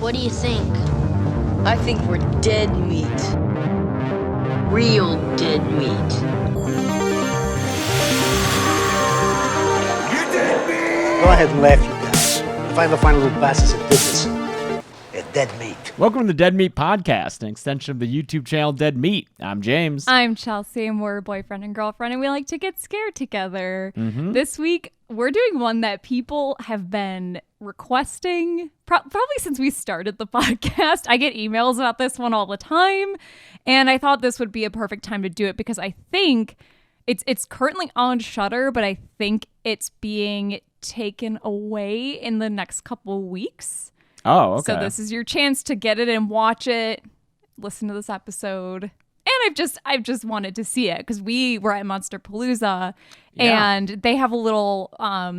What do you think? I think we're dead meat. Real dead meat. You're dead meat! Go ahead and laugh, you guys. If I ever find a little bastards that did this, they're dead meat. Welcome to the Dead Meat Podcast, an extension of the YouTube channel Dead Meat. I'm James. I'm Chelsea, and we're boyfriend and girlfriend, and we like to get scared together. Mm-hmm. This week, we're doing one that people have been requesting probably since we started the podcast. I get emails about this one all the time, and I thought this would be a perfect time to do it because I think it's currently on Shudder, but I think it's being taken away in the next couple weeks. Oh, okay. So this is your chance to get it and watch it, listen to this episode. And I've just wanted to see it because we were at Monsterpalooza, and they have a little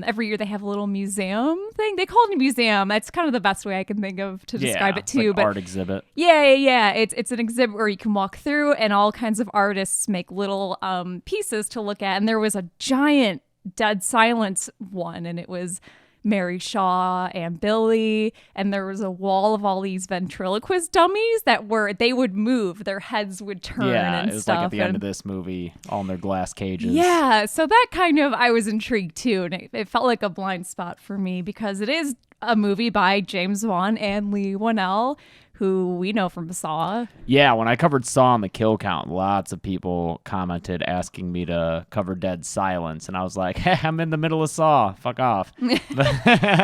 every year they have a little museum thing. They call it a museum. That's kind of the best way I can think of to describe it too. Like but art exhibit. Yeah. It's an exhibit where you can walk through, and all kinds of artists make little pieces to look at. And there was a giant Dead Silence one, and it was Mary Shaw and Billy, and there was a wall of all these ventriloquist dummies that they would move, their heads would turn and it was stuff. like at the end of this movie, all in their glass cages. Yeah, so that kind of, I was intrigued too, and it felt like a blind spot for me because it is a movie by James Wan and Leigh Whannell, who we know from Saw. Yeah, when I covered Saw on the Kill Count, lots of people commented asking me to cover Dead Silence, and I was like, hey, I'm in the middle of Saw. Fuck off. But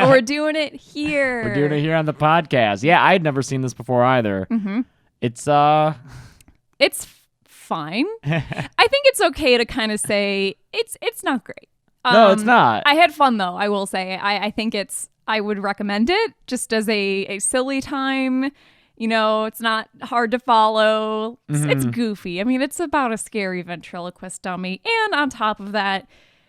we're doing it here. We're doing it here on the podcast. Yeah, I had never seen this before either. Mm-hmm. It's fine. I think it's okay to kind of say it's not great. No, it's not. I had fun though, I will say. I think I would recommend it just as a silly time. You know, it's not hard to follow. It's goofy. I mean, it's about a scary ventriloquist dummy. And on top of that,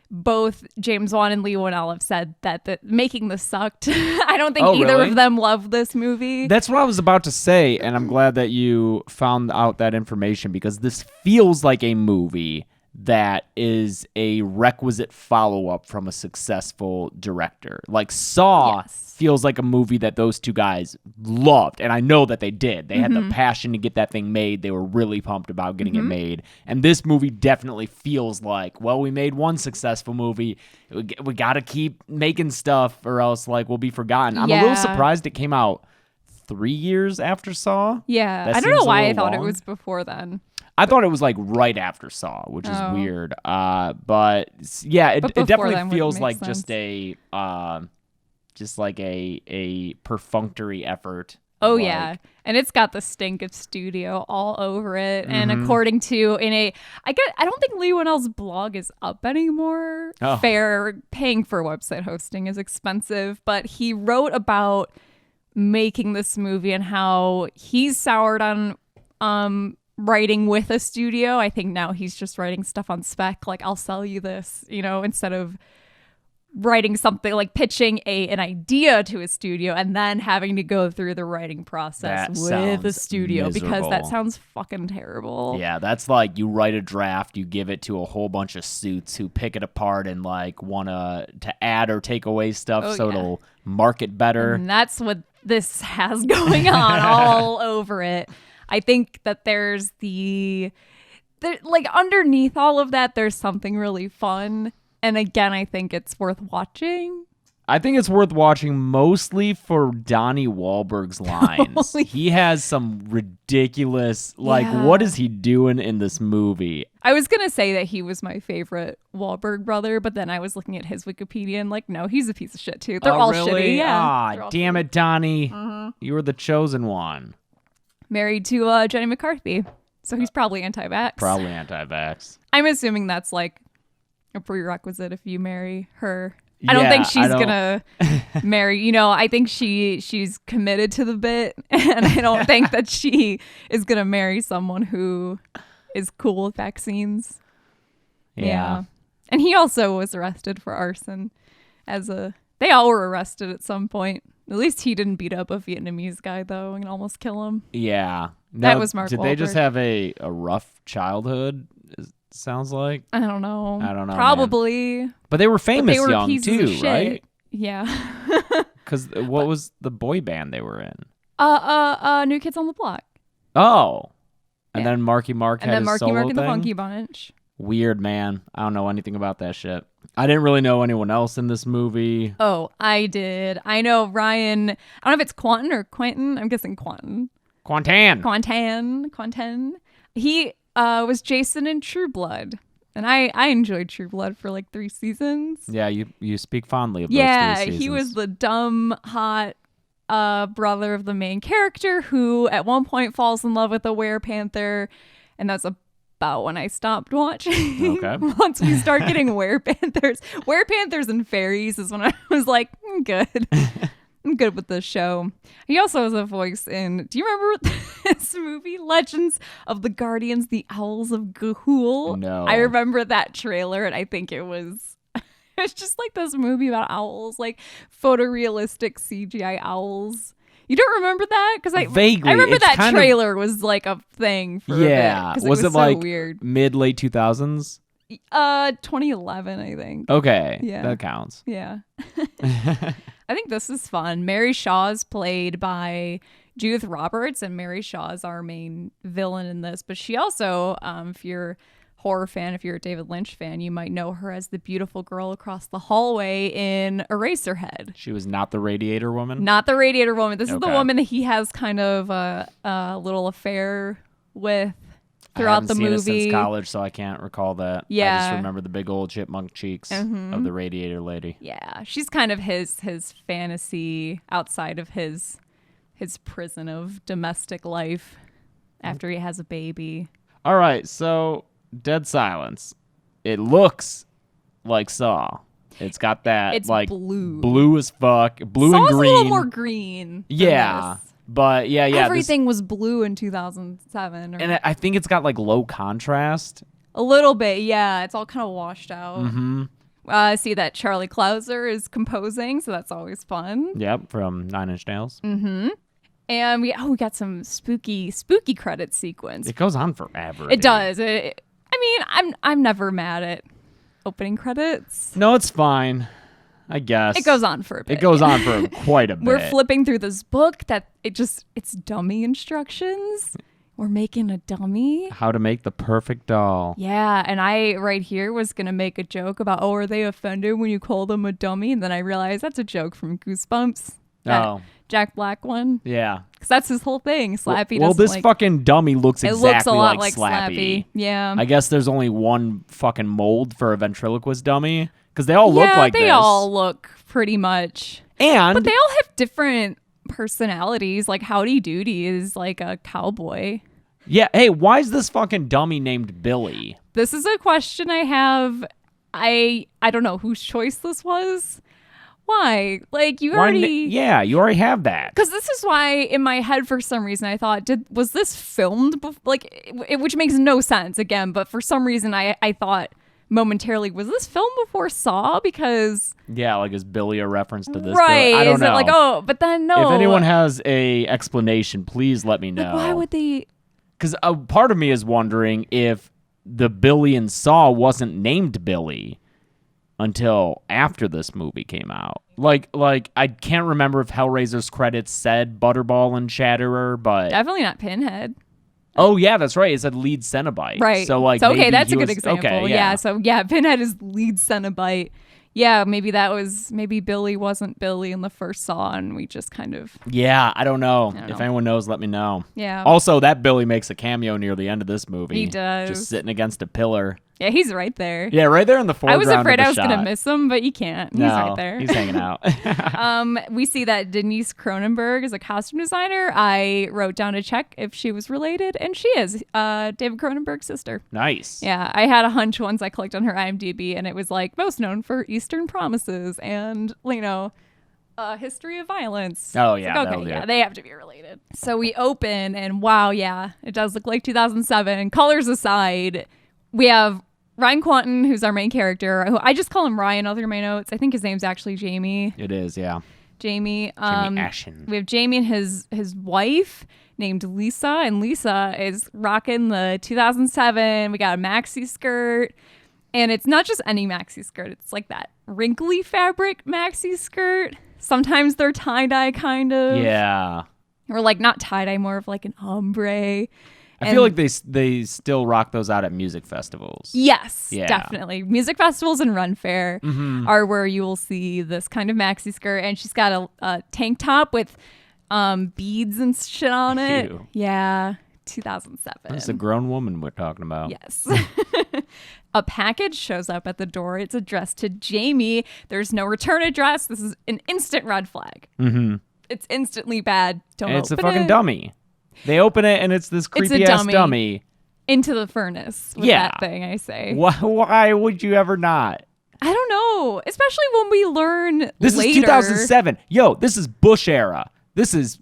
both James Wan and Leigh Whannell have said that making this sucked. I don't think either really? of them love this movie. That's what I was about to say, and I'm glad that you found out that information because this feels like a movie that is a requisite follow-up from a successful director. Like Saw feels like a movie that those two guys loved, and I know that they did. They had the passion to get that thing made. They were really pumped about getting it made. And this movie definitely feels like, well, we made one successful movie. We got to keep making stuff or else like we'll be forgotten. I'm a little surprised it came out 3 years after Saw. Yeah. That I don't know seems a why I little thought it long. was before then. I thought it was like right after Saw, which is weird. But yeah, it before definitely then would feels make like sense. just a perfunctory effort. Oh Like, yeah, and it's got the stink of studio all over it. And according to I don't think Leigh Whannell's blog is up anymore. Oh. Paying for website hosting is expensive, but he wrote about making this movie and how he's soured on writing with a studio. I think now he's just writing stuff on spec, like I'll sell you this, instead of writing something like pitching an idea to a studio and then having to go through the writing process with the studio because that sounds fucking terrible. Yeah, that's like you write a draft, you give it to a whole bunch of suits who pick it apart and like want to add or take away stuff it'll market better. And that's what this has going on all over it. I think that there's like underneath all of that, there's something really fun. And again, I think it's worth watching. I think it's worth watching mostly for Donnie Wahlberg's lines. He has some ridiculous, what is he doing in this movie? I was going to say that he was my favorite Wahlberg brother, but then I was looking at his Wikipedia and no, he's a piece of shit too. They're all really? shitty. Yeah. Damn it, Donnie. You were the chosen one. Married to Jenny McCarthy. So he's probably anti-vax. Probably anti-vax. I'm assuming that's like a prerequisite if you marry her. I don't think she's gonna marry. I think she's committed to the bit, and I don't think that she is gonna marry someone who is cool with vaccines. Yeah. And he also was arrested for arson. They all were arrested at some point. At least he didn't beat up a Vietnamese guy though and almost kill him. Yeah. That was Mark Did Wahlberg. they just have a rough childhood? Sounds like. I don't know. Probably. Man. But they were famous they were young pieces too, of shit. right? Yeah. Because what was the boy band they were in? New Kids on the Block. Oh. And Yeah. then Marky Mark And had then his Marky solo Mark and the thing? Funky Bunch. Weird, man. I don't know anything about that shit. I didn't really know anyone else in this movie. Oh, I did. I know Ryan. I don't know if it's Quentin or Quentin. I'm guessing Quentin. Quantan. Quentin. He was Jason in True Blood. And I enjoyed True Blood for like 3 seasons. Yeah, you speak fondly of those Yeah, 3 seasons. he was the dumb, hot brother of the main character who at one point falls in love with a werepanther. And that's about when I stopped watching. Okay. Once we start getting werepanthers and fairies is when I was like, good. I'm good with this show. He also has a voice in, do you remember this movie, Legends of the Guardians, the Owls of Ga'Hoole? No. I remember that trailer and I think it's just like this movie about owls, like photorealistic CGI owls. You don't remember that? Because Vaguely. I remember It's that kind of- trailer was like a thing for Yeah. a bit. 'Cause Was it it so like weird? mid-late 2000s? 2011, I think. Okay. Yeah. That counts. Yeah. I think this is fun. Mary Shaw is played by Judith Roberts, and Mary Shaw is our main villain in this. But she also, if you're a horror fan, if you're a David Lynch fan, you might know her as the beautiful girl across the hallway in Eraserhead. She was not the Radiator Woman? Not the Radiator Woman. This is the Okay. woman that he has kind of a little affair with I throughout haven't the seen it movie. since college, so I can't recall that. I Yeah. just remember the big old chipmunk cheeks of the Radiator Lady. Yeah, she's kind of his fantasy outside of his prison of domestic life after he has a baby. All right, so Dead Silence. It looks like Saw. It's got that It's like blue. as fuck, blue Saw's and green. a little more green. than Yeah, this. but yeah. Everything was blue in 2007. Or And I think it's got like low contrast. a little bit, yeah. It's all kind of washed out. Mm-hmm. I see that Charlie Clouser is composing, so that's always fun. Yep, from Nine Inch Nails. And we got some spooky credit sequence. It goes on forever. It dude. does. I mean, I'm never mad at opening credits. No, it's fine. I guess It goes on for a bit. It goes on for quite a bit. We're flipping through this book that it's dummy instructions. We're making a dummy. How to make the perfect doll. Yeah, and I right here was gonna make a joke about, oh, are they offended when you call them a dummy? And then I realized that's a joke from Goosebumps. That Oh. Jack Black one, Yeah. because that's his whole thing. Slappy. Well, doesn't this like, fucking dummy looks it exactly looks a lot like like Slappy. Yeah. I guess there's only one fucking mold for a ventriloquist dummy because they all look like they this. all look pretty much. And But they all have different personalities. Like Howdy Doody is like a cowboy. yeah, hey, why is this fucking dummy named Billy? This is a question I have. I don't know whose choice this was. Why? Like you Why already yeah, you already have that. because this is why in my head for some reason I thought was this filmed which makes no sense again, but for some reason I thought momentarily, was this filmed before Saw? Because Yeah, like is Billy a reference to this? right, I don't is know. it like, oh, but then no. If anyone has a explanation, please let me know. like, why would they? Because a part of me is wondering if the Billy in Saw wasn't named Billy until after this movie came out. Like I can't remember if Hellraiser's credits said Butterball and Chatterer, but Definitely not Pinhead. oh yeah, that's right. It said lead Cenobite. Right. So like, okay, maybe that's he a good was- example. Okay, yeah. So yeah, Pinhead is lead Cenobite. Yeah, maybe Billy wasn't Billy in the first Saw, and we just kind of Yeah, I don't know. don't If know. anyone knows, let me know. yeah. Also, that Billy makes a cameo near the end of this movie. He does. Just sitting against a pillar. Yeah, he's right there. Yeah, right there in the I foreground. was afraid of the I was shot. gonna miss him, but you can't. He's No, right there. he's hanging out. We see that Denise Cronenberg is a costume designer. I wrote down to check if she was related, and she is. David Cronenberg's sister. Nice. Yeah, I had a hunch once I clicked on her IMDb, and it was like most known for Eastern Promises and History of Violence. Oh, It's yeah, like, that'll okay, do yeah, it. they have to be related. So we open, and wow, yeah, it does look like 2007. Colors aside, we have Ryan Quanten, who's our main character. Who I just call him Ryan. Other my notes, I think his name's actually Jamie. It is, yeah. Jamie. Jamie Ashen. We have Jamie and his wife named Lisa, and Lisa is rocking the 2007. We got a maxi skirt, and it's not just any maxi skirt. It's like that wrinkly fabric maxi skirt. Sometimes they're tie dye kind of. Yeah. Or like not tie-dye, more of like an ombre. I feel like they still rock those out at music festivals. Yes, Yeah. definitely. Music festivals and Run Fair are where you will see this kind of maxi skirt, and she's got a tank top with beads and shit on it. Ew. Yeah, 2007. It's a grown woman we're talking about. Yes. A package shows up at the door. It's addressed to Jamie. There's no return address. This is an instant red flag. Mm-hmm. It's instantly bad. Don't And it's a open fucking it. dummy. They open it and it's this creepy ass dummy. Into the furnace with Yeah. that thing, I say. Why would you ever not? I don't know. Especially when we learn This later. is 2007. Yo, this is Bush era. This is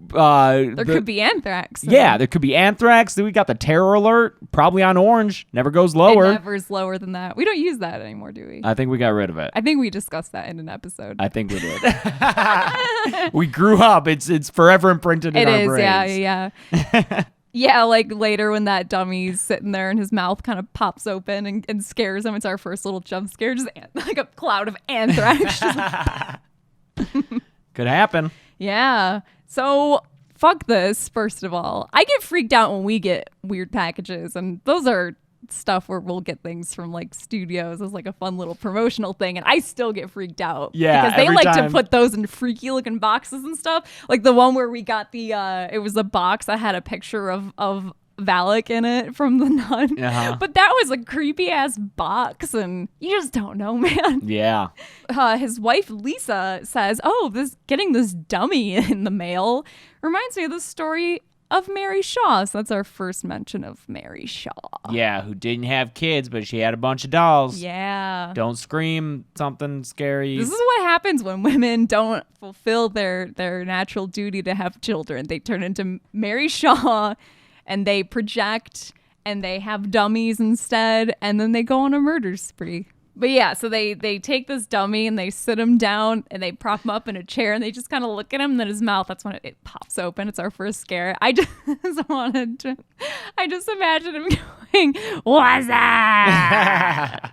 There could be anthrax. Yeah, there could be anthrax. Then we got the terror alert, probably on orange. Never goes It lower. never's lower than that. We don't use that anymore, do we? I think we got rid of it. I think we discussed that in an episode. I think we did. We grew up. It's forever imprinted in It our is, brains. yeah. Yeah, like later when that dummy's sitting there and his mouth kind of pops open and scares him. It's our first little jump scare, just like a cloud of anthrax. Could happen. Yeah. So fuck this, first of all. I get freaked out when we get weird packages, and those are stuff where we'll get things from like studios as like a fun little promotional thing, and I still get freaked out. Yeah, because they every like time. to put those in freaky looking boxes and stuff. Like the one where we got the it was a box that had a picture of Valak in it from The Nun. Uh-huh. But that was a creepy ass box, and you just don't know, man. Yeah. His wife Lisa says, "Oh, getting this dummy in the mail reminds me of the story of Mary Shaw." So that's our first mention of Mary Shaw. Yeah, who didn't have kids, but she had a bunch of dolls. Yeah. Don't scream something scary. This is what happens when women don't fulfill their natural duty to have children. They turn into Mary Shaw and they project and they have dummies instead, and then they go on a murder spree. But yeah, so they take this dummy and they sit him down and they prop him up in a chair and they just kind of look at him, and then his mouth, that's when it pops open. It's our first scare. I just imagine him going, "What's that?"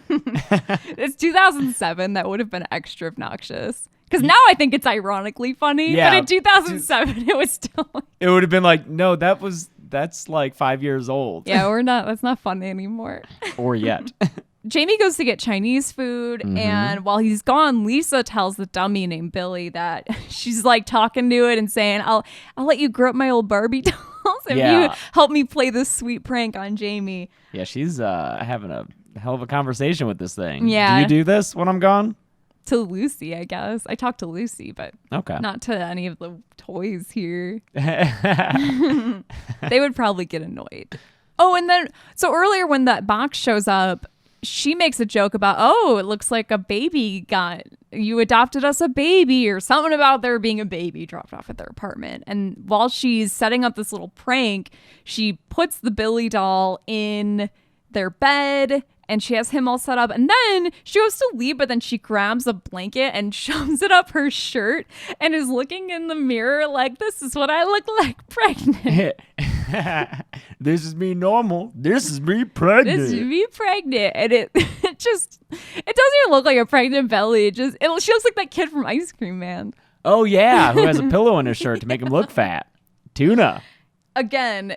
It's 2007. That would have been extra obnoxious. Because now I think it's ironically funny, Yeah. but in 2007 it was still It would have been like, no, that's like 5 years old. yeah, that's not funny anymore. Or yet. Jamie goes to get Chinese food, and while he's gone, Lisa tells the dummy named Billy that she's like talking to it and saying, I'll let you grow up my old Barbie dolls if Yeah. you help me play this sweet prank on Jamie. Yeah, she's having a hell of a conversation with this thing. Yeah. Do you do this when I'm gone? To Lucy, I guess. I talked to Lucy, but Okay. not to any of the toys here. They would probably get annoyed. Oh, and then, so earlier when that box shows up, she makes a joke about, oh, it looks like a baby you adopted us a baby, or something about there being a baby dropped off at their apartment. And while she's setting up this little prank, she puts the Billy doll in their bed and she has him all set up, and then she goes to leave, but then she grabs a blanket and shoves it up her shirt and is looking in the mirror like, this is what I look like pregnant. This is me normal. This is me pregnant. This is me pregnant. And it doesn't even look like a pregnant belly. She looks like that kid from Ice Cream Man. Oh, yeah, who has a pillow in his shirt to make him look fat. Tuna. Again,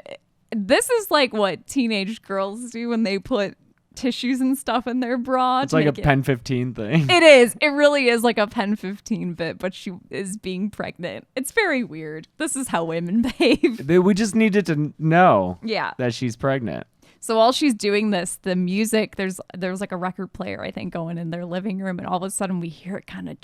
this is like what teenage girls do when they put tissues and stuff in their bra. It's to like a make it- Pen 15 thing. It is. It really is like a Pen 15 bit, but she is being pregnant. It's very weird. This is how women behave. We just needed to know Yeah. that she's pregnant. So while she's doing this, the music, there's like a record player, I think, going in their living room, and all of a sudden we hear it kind of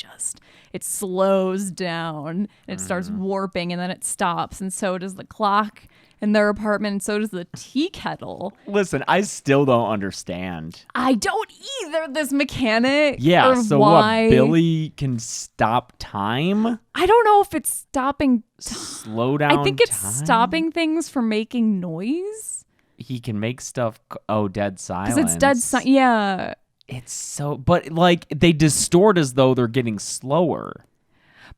it slows down and it starts warping, and then it stops, and so does the clock in their apartment, and so does the tea kettle. Listen, I still don't understand. I don't either, this mechanic. Yeah, or so why. what, Billy can stop time? I don't know if it's stopping. Slow down I think it's time? stopping things from making noise. He can make stuff, dead silence. Because it's dead yeah. It's so, but like they distort as though they're getting slower.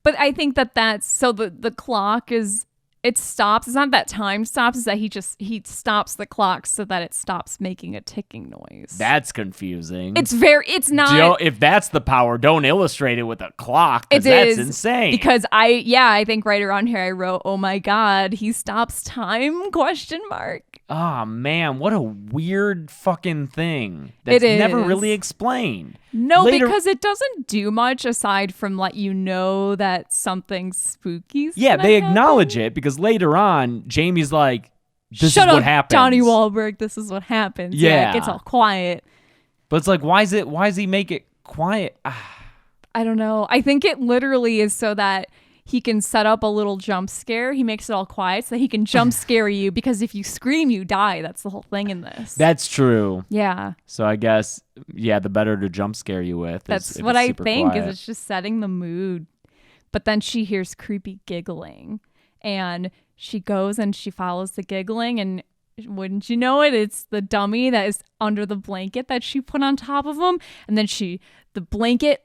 But I think that's, so the clock is it stops. It's not that time stops. It's that he stops the clock so that it stops making a ticking noise. That's confusing. It's not. If that's the power, don't illustrate it with a clock. 'Cause that's insane. Because I think right around here I wrote, "Oh my God, he stops time?" Question mark. Oh man, what a weird fucking thing. That's It never is. really explained. No, Later- because it doesn't do much aside from let you know that something spooky. Yeah, they acknowledge it because later on, Jamie's like, "This Shut is up, what happens." Donnie Wahlberg. This is what happens. Yeah. It gets all quiet. But it's like, why does he make it quiet? I don't know. I think it literally is so that he can set up a little jump scare. He makes it all quiet so that he can jump scare you, because if you scream, you die. That's the whole thing in this. That's true. Yeah. So I guess, yeah, the better to jump scare you with. That's if what it's I super think quiet. is it's just setting the mood. But then she hears creepy giggling and she goes and she follows the giggling, and wouldn't you know it, it's the dummy that is under the blanket that she put on top of him. And then the blanket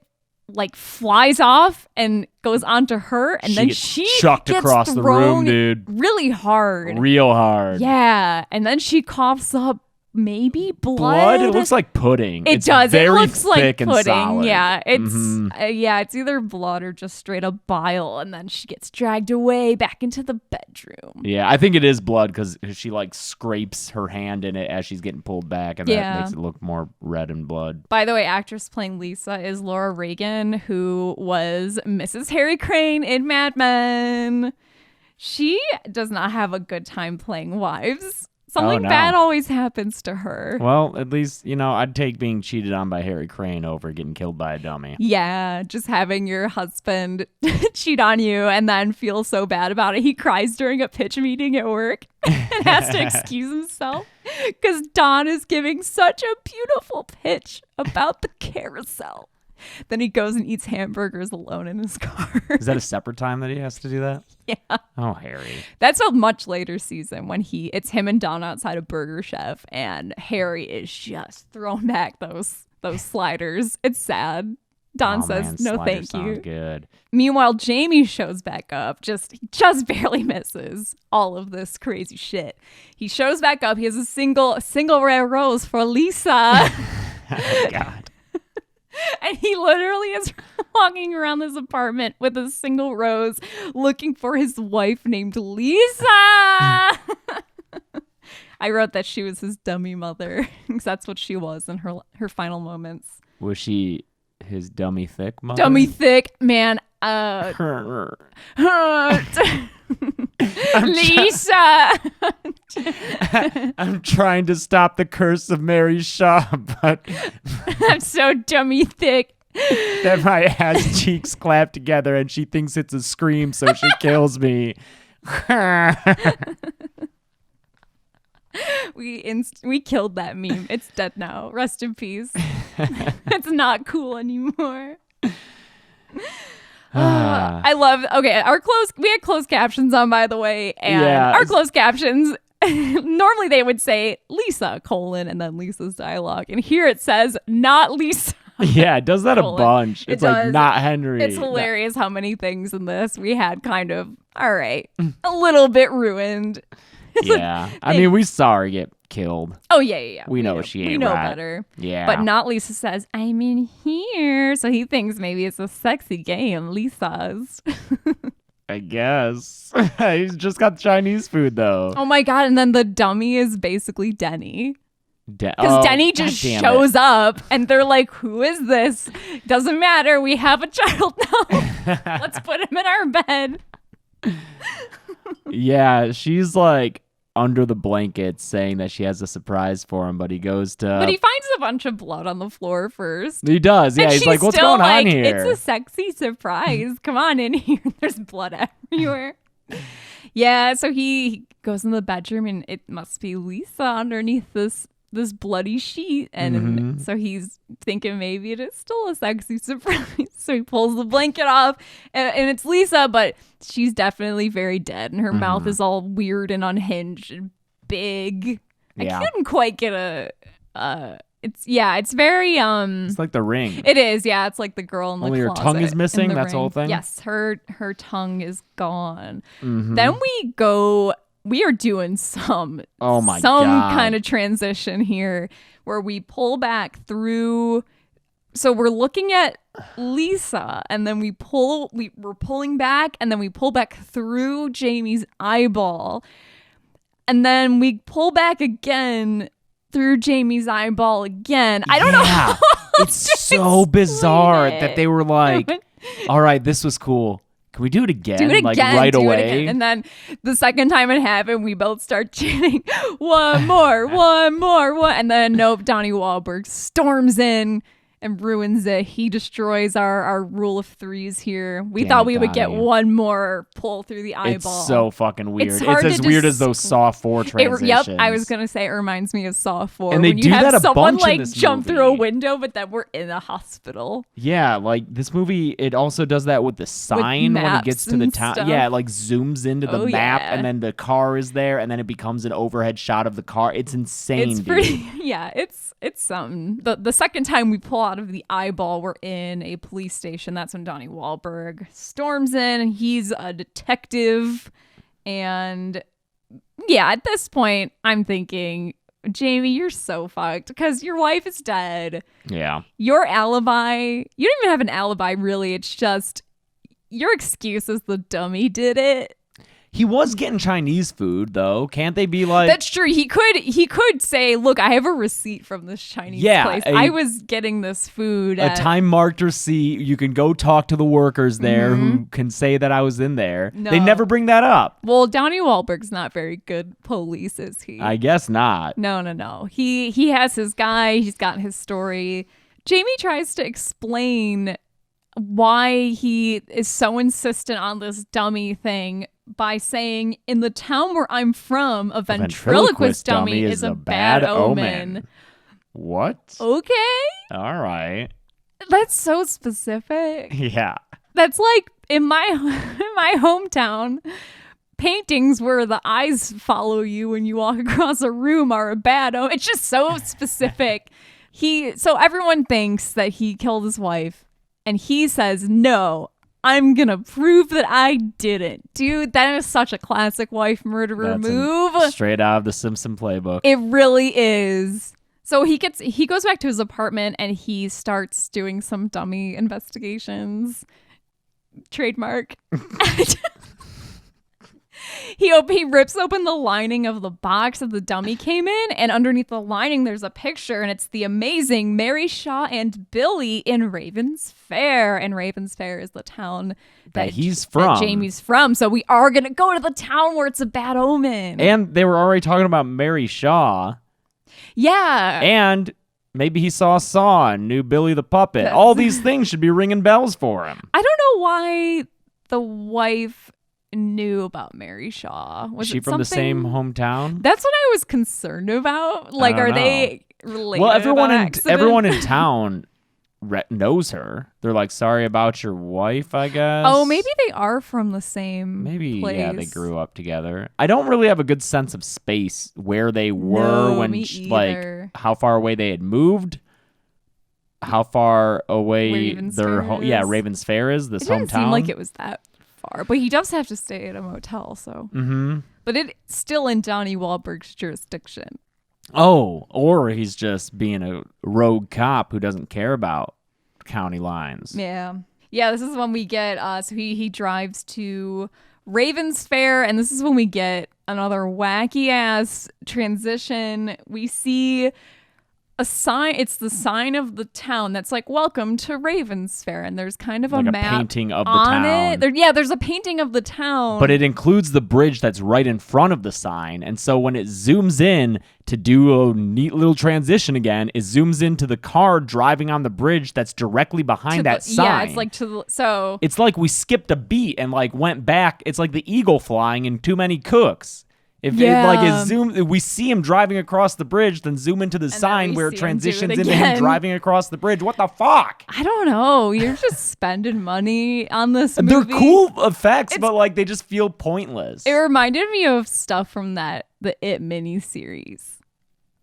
like flies off and goes onto her, and then gets she chucked gets across the thrown room, dude. really hard. Real hard. Yeah, and then she coughs up maybe blood. It looks like pudding. It It's does. It very looks like thick and pudding. solid. Yeah, it's Mhm. it's either blood or just straight up bile, and then she gets dragged away back into the bedroom. Yeah, I think it is blood because she like scrapes her hand in it as she's getting pulled back, and Yeah. that makes it look more red and blood. By the way, actress playing Lisa is Laura Reagan, who was Mrs. Harry Crane in Mad Men. She does not have a good time playing wives. Something no. bad always happens to her. Well, at least, I'd take being cheated on by Harry Crane over getting killed by a dummy. Yeah, just having your husband cheat on you and then feel so bad about it. He cries during a pitch meeting at work and has to excuse himself because Don is giving such a beautiful pitch about the carousel. Then he goes and eats hamburgers alone in his car. Is that a separate time that he has to do that? Yeah. Oh, Harry. That's a much later season when it's him and Don outside a Burger Chef, and Harry is just throwing back those sliders. It's sad. Don Oh, says, man, "No, sliders thank you." sound good. Meanwhile, Jamie shows back up, just barely misses all of this crazy shit. He shows back up. He has a single rare rose for Lisa. Oh, God. And he literally is walking around this apartment with a single rose looking for his wife named Lisa. I wrote that she was his dummy mother because that's what she was in her final moments. Was she his dummy thick mother? Dummy thick, man. Lisa. I'm trying to stop the curse of Mary Shaw, but I'm so dummy thick. then my ass cheeks clap together and she thinks it's a scream, so she kills me. We killed that meme. It's dead now. Rest in peace. It's not cool anymore. I love. Okay, we had closed captions on, by the way, and Yeah. our closed captions. Normally they would say Lisa : and then Lisa's dialogue, and here it says not Lisa. Yeah, it does that a Colon. bunch. It It's like does. not Henry. It's hilarious how many things in this we had kind of all right, a little bit ruined. Yeah. I mean, we saw her get killed. Oh yeah. We know she ain't We know right. better. Yeah. But not Lisa says, "I'm in here." So he thinks maybe it's a sexy game, Lisa's. I guess. He's just got Chinese food, though. Oh my God. And then the dummy is basically Denny. Because Oh, Denny just shows up and they're like, "Who is this? Doesn't matter. We have a child now. Let's put him in our bed." Yeah, she's like under the blanket saying that she has a surprise for him, but he goes to. But he finds a bunch of blood on the floor first. He does. Yeah, And he's she's like, "What's still going on like, here?" "It's a sexy surprise. Come on in here." There's blood everywhere. Yeah, so he goes in the bedroom and it must be Lisa underneath this bloody sheet. And so he's thinking maybe it is still a sexy surprise. So he pulls the blanket off and it's Lisa, but she's definitely very dead. And her mouth is all weird and unhinged and big. Yeah. I couldn't quite get a It's very It's like The Ring. It is, yeah. It's like the girl in the Only her closet tongue is in missing? the That's the whole ring. thing? Yes, her tongue is gone. Mhm. Then we are doing some Oh my some God. kind of transition here where we pull back through. So we're looking at Lisa, and then we're pulling back, and then we pull back through Jamie's eyeball, and then we pull back again through Jamie's eyeball again. I don't know. Yeah. How It's to so explain bizarre it. that they were like, all right, this was cool. Can we do it again? Do it again, Like right do it away. again. And then the second time it happened, we both start chanting, one more, one more, one. And then nope, Donnie Wahlberg storms in and ruins it. He destroys our rule of threes here. We Damn thought it, we would get Donnie. one more pull through the eyeball. It's so fucking weird. It's It's, hard as to weird as those Saw 4 transitions. Yep, I was gonna say it reminds me of Saw 4. And they when do you have that a someone bunch in like this jump through a movie. window, but then we're in a hospital. Yeah, like this movie, it also does that with the sign when it maps gets to the and town. stuff. Yeah, it like zooms into the Oh, map yeah. and then the car is there and then it becomes an overhead shot of the car. It's insane, It's dude. pretty, yeah. It's something. The second time we pull out of the eyeball, we're in a police station. That's when Donnie Wahlberg storms in. He's a detective, and yeah, at this point, I'm thinking, Jamie, you're so fucked because your wife is dead. Yeah. Your alibi, you don't even have an alibi, really. It's just your excuse is the dummy did it. He was getting Chinese food though. Can't they be like That's true. He could say, "Look, I have a receipt from this Chinese Yeah, place. I was getting this food a at time marked receipt? You can go talk to the workers there who can say that I was in there. They Mm-hmm. No. never bring that up. Well, Donnie Wahlberg's not very good police, is he? I guess not. No. He has his guy. He's got his story. Jamie tries to explain why he is so insistent on this dummy thing by saying, in the town where I'm from, a ventriloquist dummy is a bad omen. What? Okay. All right. That's so specific. Yeah. That's like in my in my hometown, paintings where the eyes follow you when you walk across a room are a bad omen. It's just so specific. So everyone thinks that he killed his wife, and he says, "No, I'm gonna prove that I didn't." Dude, that is such a classic wife murderer That's move. straight out of the Simpson playbook. It really is. So he goes back to his apartment and he starts doing some dummy investigations. Trademark. He rips open the lining of the box that the dummy came in, and underneath the lining there's a picture, and it's the amazing Mary Shaw and Billy in Ravens Fair. And Ravens Fair is the town That he's from. that Jamie's from. So we are gonna go to the town where it's a bad omen. And they were already talking about Mary Shaw. yeah. And maybe he saw Saw and knew Billy the Puppet. That's- All these things should be ringing bells for him. I don't know why the wife knew about Mary Shaw. Was Is she it from the same something- hometown? That's what I was concerned about. Like, don't are know. they related? Well, on accident? everyone in town knows her. They're like, sorry about your wife, I guess. Oh, maybe they are from the same. Maybe, place. yeah, they grew up together. I don't really have a good sense of space where they were No, when, me like, either. how far away they had moved, how far away Ravens their Fair yeah, is. Ravens Fair is, this It didn't hometown. seem like it was that far, but he does have to stay at a motel. So, Mm-hmm. but it's still in Donnie Wahlberg's jurisdiction. Oh, or he's just being a rogue cop who doesn't care about county lines. Yeah. This is when we get so he drives to Ravens Fair, and this is when we get another wacky ass transition. We see a sign. It's the sign of the town that's like, "Welcome to Ravens Fair," and there's kind of Like a a map painting of the on town. it. There's a painting of the town. But it includes the bridge that's right in front of the sign. And so when it zooms in to do a neat little transition again, it zooms into the car driving on the bridge that's directly behind that sign. Yeah, it's like to the so. It's like we skipped a beat and like went back. It's like the eagle flying in Too Many Cooks. If Yeah. it zooms, we see him driving across the bridge, then zoom into the sign we where it see him do it transitions into him again. driving across the bridge. What the fuck? I don't know. You're just spending money on this movie. They're cool effects, but like they just feel pointless. It reminded me of stuff from the It miniseries.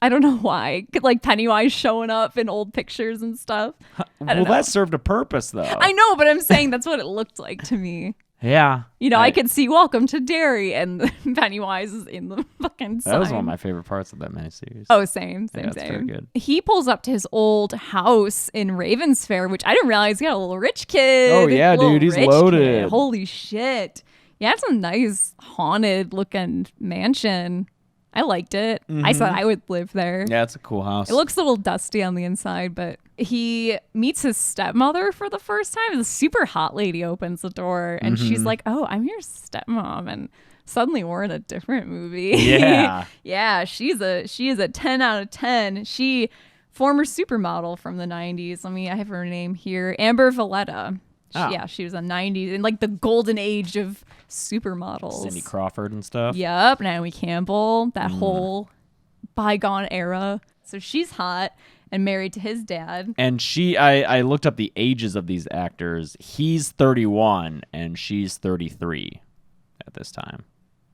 I don't know why. Like Pennywise showing up in old pictures and stuff. I Well, don't know. that served a purpose, though. I know, but I'm saying that's what it looked like to me. Yeah. You know, I could see Welcome to Derry and Pennywise is in the fucking sign. That was one of my favorite parts of that miniseries. Oh, same. Yeah, it's very good. He pulls up to his old house in Ravensfair, which I didn't realize he got a little rich kid. Oh, yeah, Little dude, he's rich loaded. kid. Holy shit. Yeah, it's a nice haunted looking mansion. I liked it. I said I would live there. Yeah, it's a cool house. It looks a little dusty on the inside, but he meets his stepmother for the first time. The super hot lady opens the door and she's like, "Oh, I'm your stepmom." And suddenly we're in a different movie. Yeah. Yeah, she is a 10 out of 10. She former supermodel from the 90s. I have her name here. Amber Valletta. Oh. Yeah, she was a 90s in like the golden age of supermodels. Cindy Crawford and stuff. Yep, Naomi Campbell, that whole bygone era. So she's hot and married to his dad. And I looked up the ages of these actors. He's 31 and she's 33 at this time.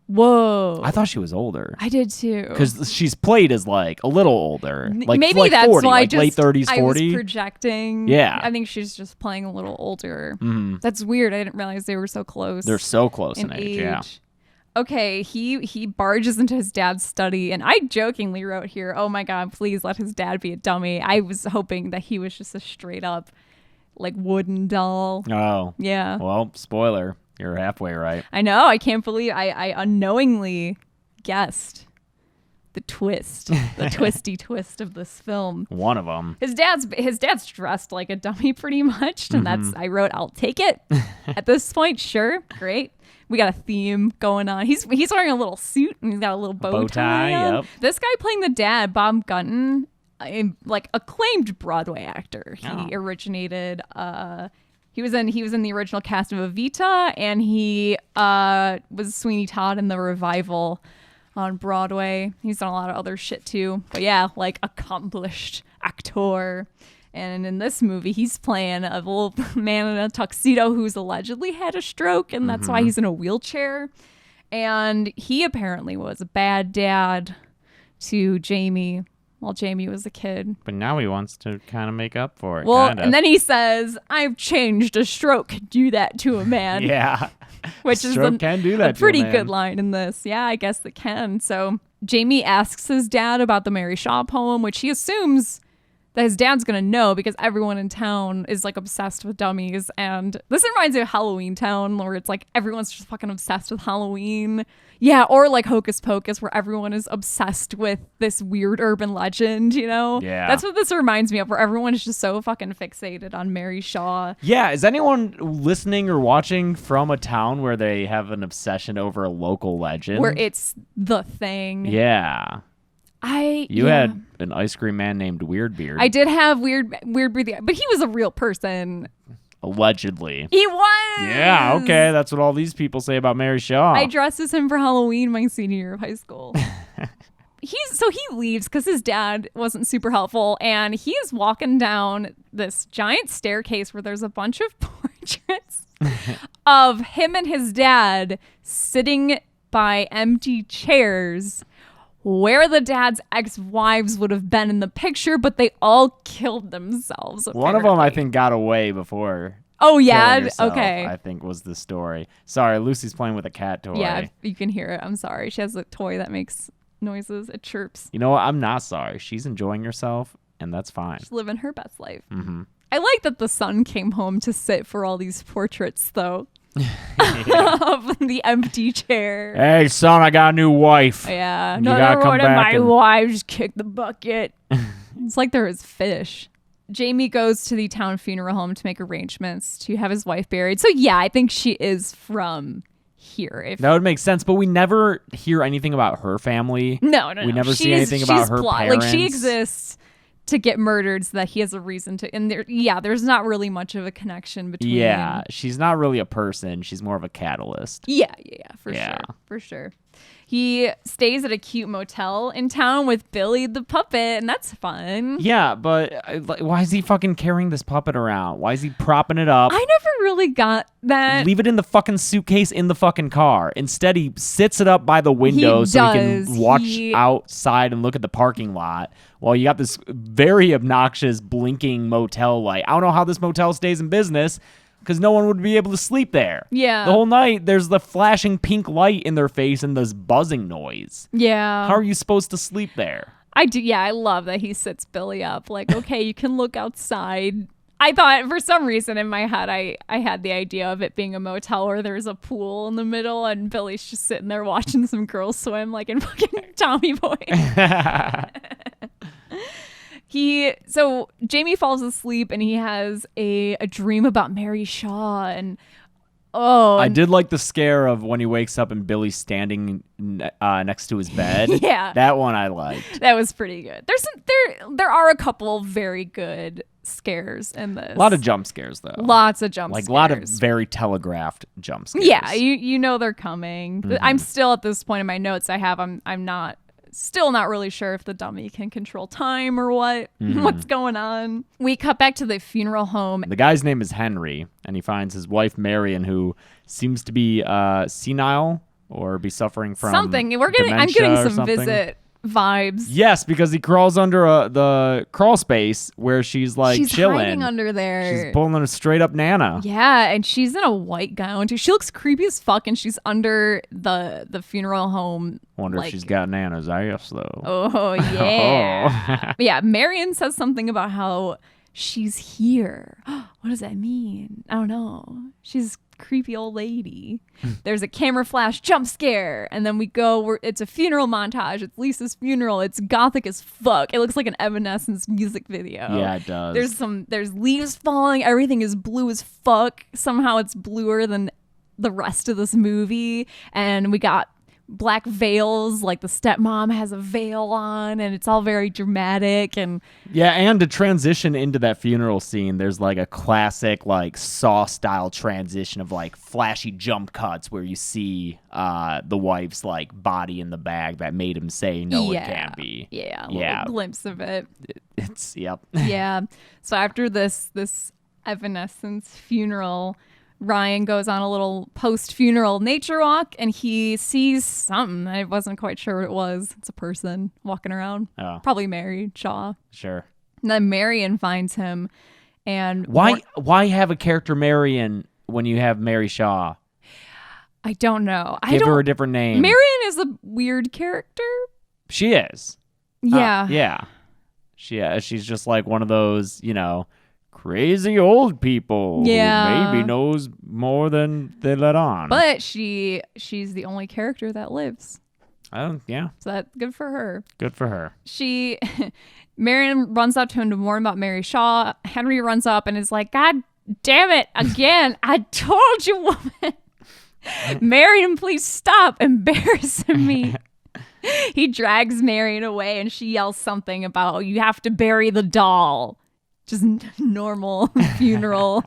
Whoa. I thought she was older. I did too. Because she's played as like a little older. Like, Maybe like that's 40, why like late 30s, 40. I was projecting. Yeah. I think she's just playing a little older. That's weird. I didn't realize they were so close. They're so close in in age, yeah. Okay, he barges into his dad's study, and I jokingly wrote here, "Oh my god, please let his dad be a dummy." I was hoping that he was just a straight up like wooden doll. Oh. Yeah. Well, spoiler. You're halfway right. I know. I can't believe I unknowingly guessed the twist, the twisty twist of this film. One of them. His dad's dressed like a dummy pretty much, and that's I wrote I'll take it. At this point, sure, great. We got a theme going on. He's wearing a little suit and he's got a little bow tie on. Yep. This guy playing the dad, Bob Gunton, like acclaimed Broadway actor. He originated. He was in the original cast of Evita, and he was Sweeney Todd in the revival on Broadway. He's done a lot of other shit too. But yeah, like accomplished actor. And in this movie, he's playing a little man in a tuxedo who's allegedly had a stroke, and that's why he's in a wheelchair. And he apparently was a bad dad to Jamie while Jamie was a kid. But now he wants to kind of make up for it. Well, kinda. and then he says, "I've changed. A stroke could do that to a man." Yeah. Which is Stroke can do that a to a pretty man. good line in this. Yeah, I guess it can. So Jamie asks his dad about the Mary Shaw poem, which he assumes that his dad's gonna know because everyone in town is like obsessed with dummies. And this reminds me of Halloween Town, where it's like everyone's just fucking obsessed with Halloween. Yeah, or like Hocus Pocus, where everyone is obsessed with this weird urban legend, you know? Yeah. That's what this reminds me of, where everyone is just so fucking fixated on Mary Shaw. Yeah, is anyone listening or watching from a town where they have an obsession over a local legend? Where it's the thing. Yeah. You yeah. had an ice cream man named Weirdbeard. I did have weird breathing, but he was a real person. Allegedly. He was. Yeah, okay. That's what all these people say about Mary Shaw. I dressed as him for Halloween my senior year of high school. He leaves because his dad wasn't super helpful, and he is walking down this giant staircase where there's a bunch of portraits of him and his dad sitting by empty chairs, where the dad's ex-wives would have been in the picture, but they all killed themselves. One of them, I apparently. think, got away before. Oh yeah, killing herself, okay. I think was the story. Sorry, Lucy's playing with a cat toy. Yeah, you can hear it. I'm sorry. She has a toy that makes noises. It chirps. You know what? I'm not sorry. She's enjoying herself, and that's fine. She's living her best life. Mm-hmm. I like that the son came home to sit for all these portraits, though, of the empty chair. Hey, son, I got a new wife. Yeah, You gotta another come one of back my and- wives kicked the bucket. It's like there was fish. Jamie goes to the town funeral home to make arrangements to have his wife buried. So yeah, I think she is from here. If That would make sense, but we never hear anything about her family. no, We never see anything about her Like she parents. exists to get murdered so that he has a reason to. And there's not really much of a connection between. Yeah, she's not really a person. She's more of a catalyst. Yeah, for Yeah. sure. He stays at a cute motel in town with Billy the puppet, and that's fun. Yeah, but why is he fucking carrying this puppet around? Why is he propping it up? I never really got that. Leave it in the fucking suitcase in the fucking car. Instead, he sits it up by the window so he can watch outside and look at the parking lot while you got this very obnoxious blinking motel light. I don't know how this motel stays in business because no one would be able to sleep there. Yeah. The whole night, there's the flashing pink light in their face and this buzzing noise. Yeah. How are you supposed to sleep there? I do. Yeah, I love that he sits Billy up. Like, okay, you can look outside. I thought for some reason in my head, I had the idea of it being a motel where there's a pool in the middle and Billy's just sitting there watching some girls swim like in fucking Tommy Boy. So Jamie falls asleep and he has a dream about Mary Shaw and I did like the scare of when he wakes up and Billy's standing next to his bed. Yeah, that one I liked. That was pretty good. There are a couple very good scares in this. A lot of jump scares though. Lots of jump like scares. A lot of very telegraphed jump scares. Yeah, you know they're coming. Mm-hmm. I'm still at this point in my notes I have I'm still not really sure if the dummy can control time or what's going on. We cut back to the funeral home. The guy's name is Henry, and he finds his wife Marion, who seems to be senile or be suffering from something. I'm dementia getting or some something. visit vibes. Yes, because he crawls under the crawl space where she's like she's chilling. Hiding under there. She's pulling a straight up Nana. Yeah, and she's in a white gown too. She looks creepy as fuck, and she's under the funeral home. Wonder if she's got Nana's ass though. Oh yeah. Yeah, Marion says something about how she's here. What does that mean? I don't know. She's a creepy old lady. There's a camera flash jump scare, and then we go. It's a funeral montage. It's Lisa's funeral. It's gothic as fuck. It looks like an Evanescence music video. Yeah, it does. There's leaves falling. Everything is blue as fuck. Somehow it's bluer than the rest of this movie, and we got black veils, like the stepmom has a veil on, and it's all very dramatic. And yeah, and to transition into that funeral scene, there's like a classic like Saw style transition of like flashy jump cuts where you see the wife's like body in the bag that made him say no, it can't be. Yeah, a little glimpse of it. It's yep. Yeah. So after this Evanescence funeral, Ryan goes on a little post-funeral nature walk, and he sees something. I wasn't quite sure what it was. It's a person walking around. Oh. Probably Mary Shaw. Sure. And then Marion finds him, and why have a character Marion when you have Mary Shaw? I don't know. Give her a different name. Marion is a weird character. She is. Yeah. Yeah. She's just like one of those, crazy old people who maybe knows more than they let on. But she's the only character that lives. Oh, yeah. So that's good for her. Good for her. Marion runs up to him to warn about Mary Shaw. Henry runs up and is like, God damn it, again, I told you, woman. Marion, please stop embarrassing me. He drags Marion away and she yells something about, you have to bury the doll. Just normal funeral.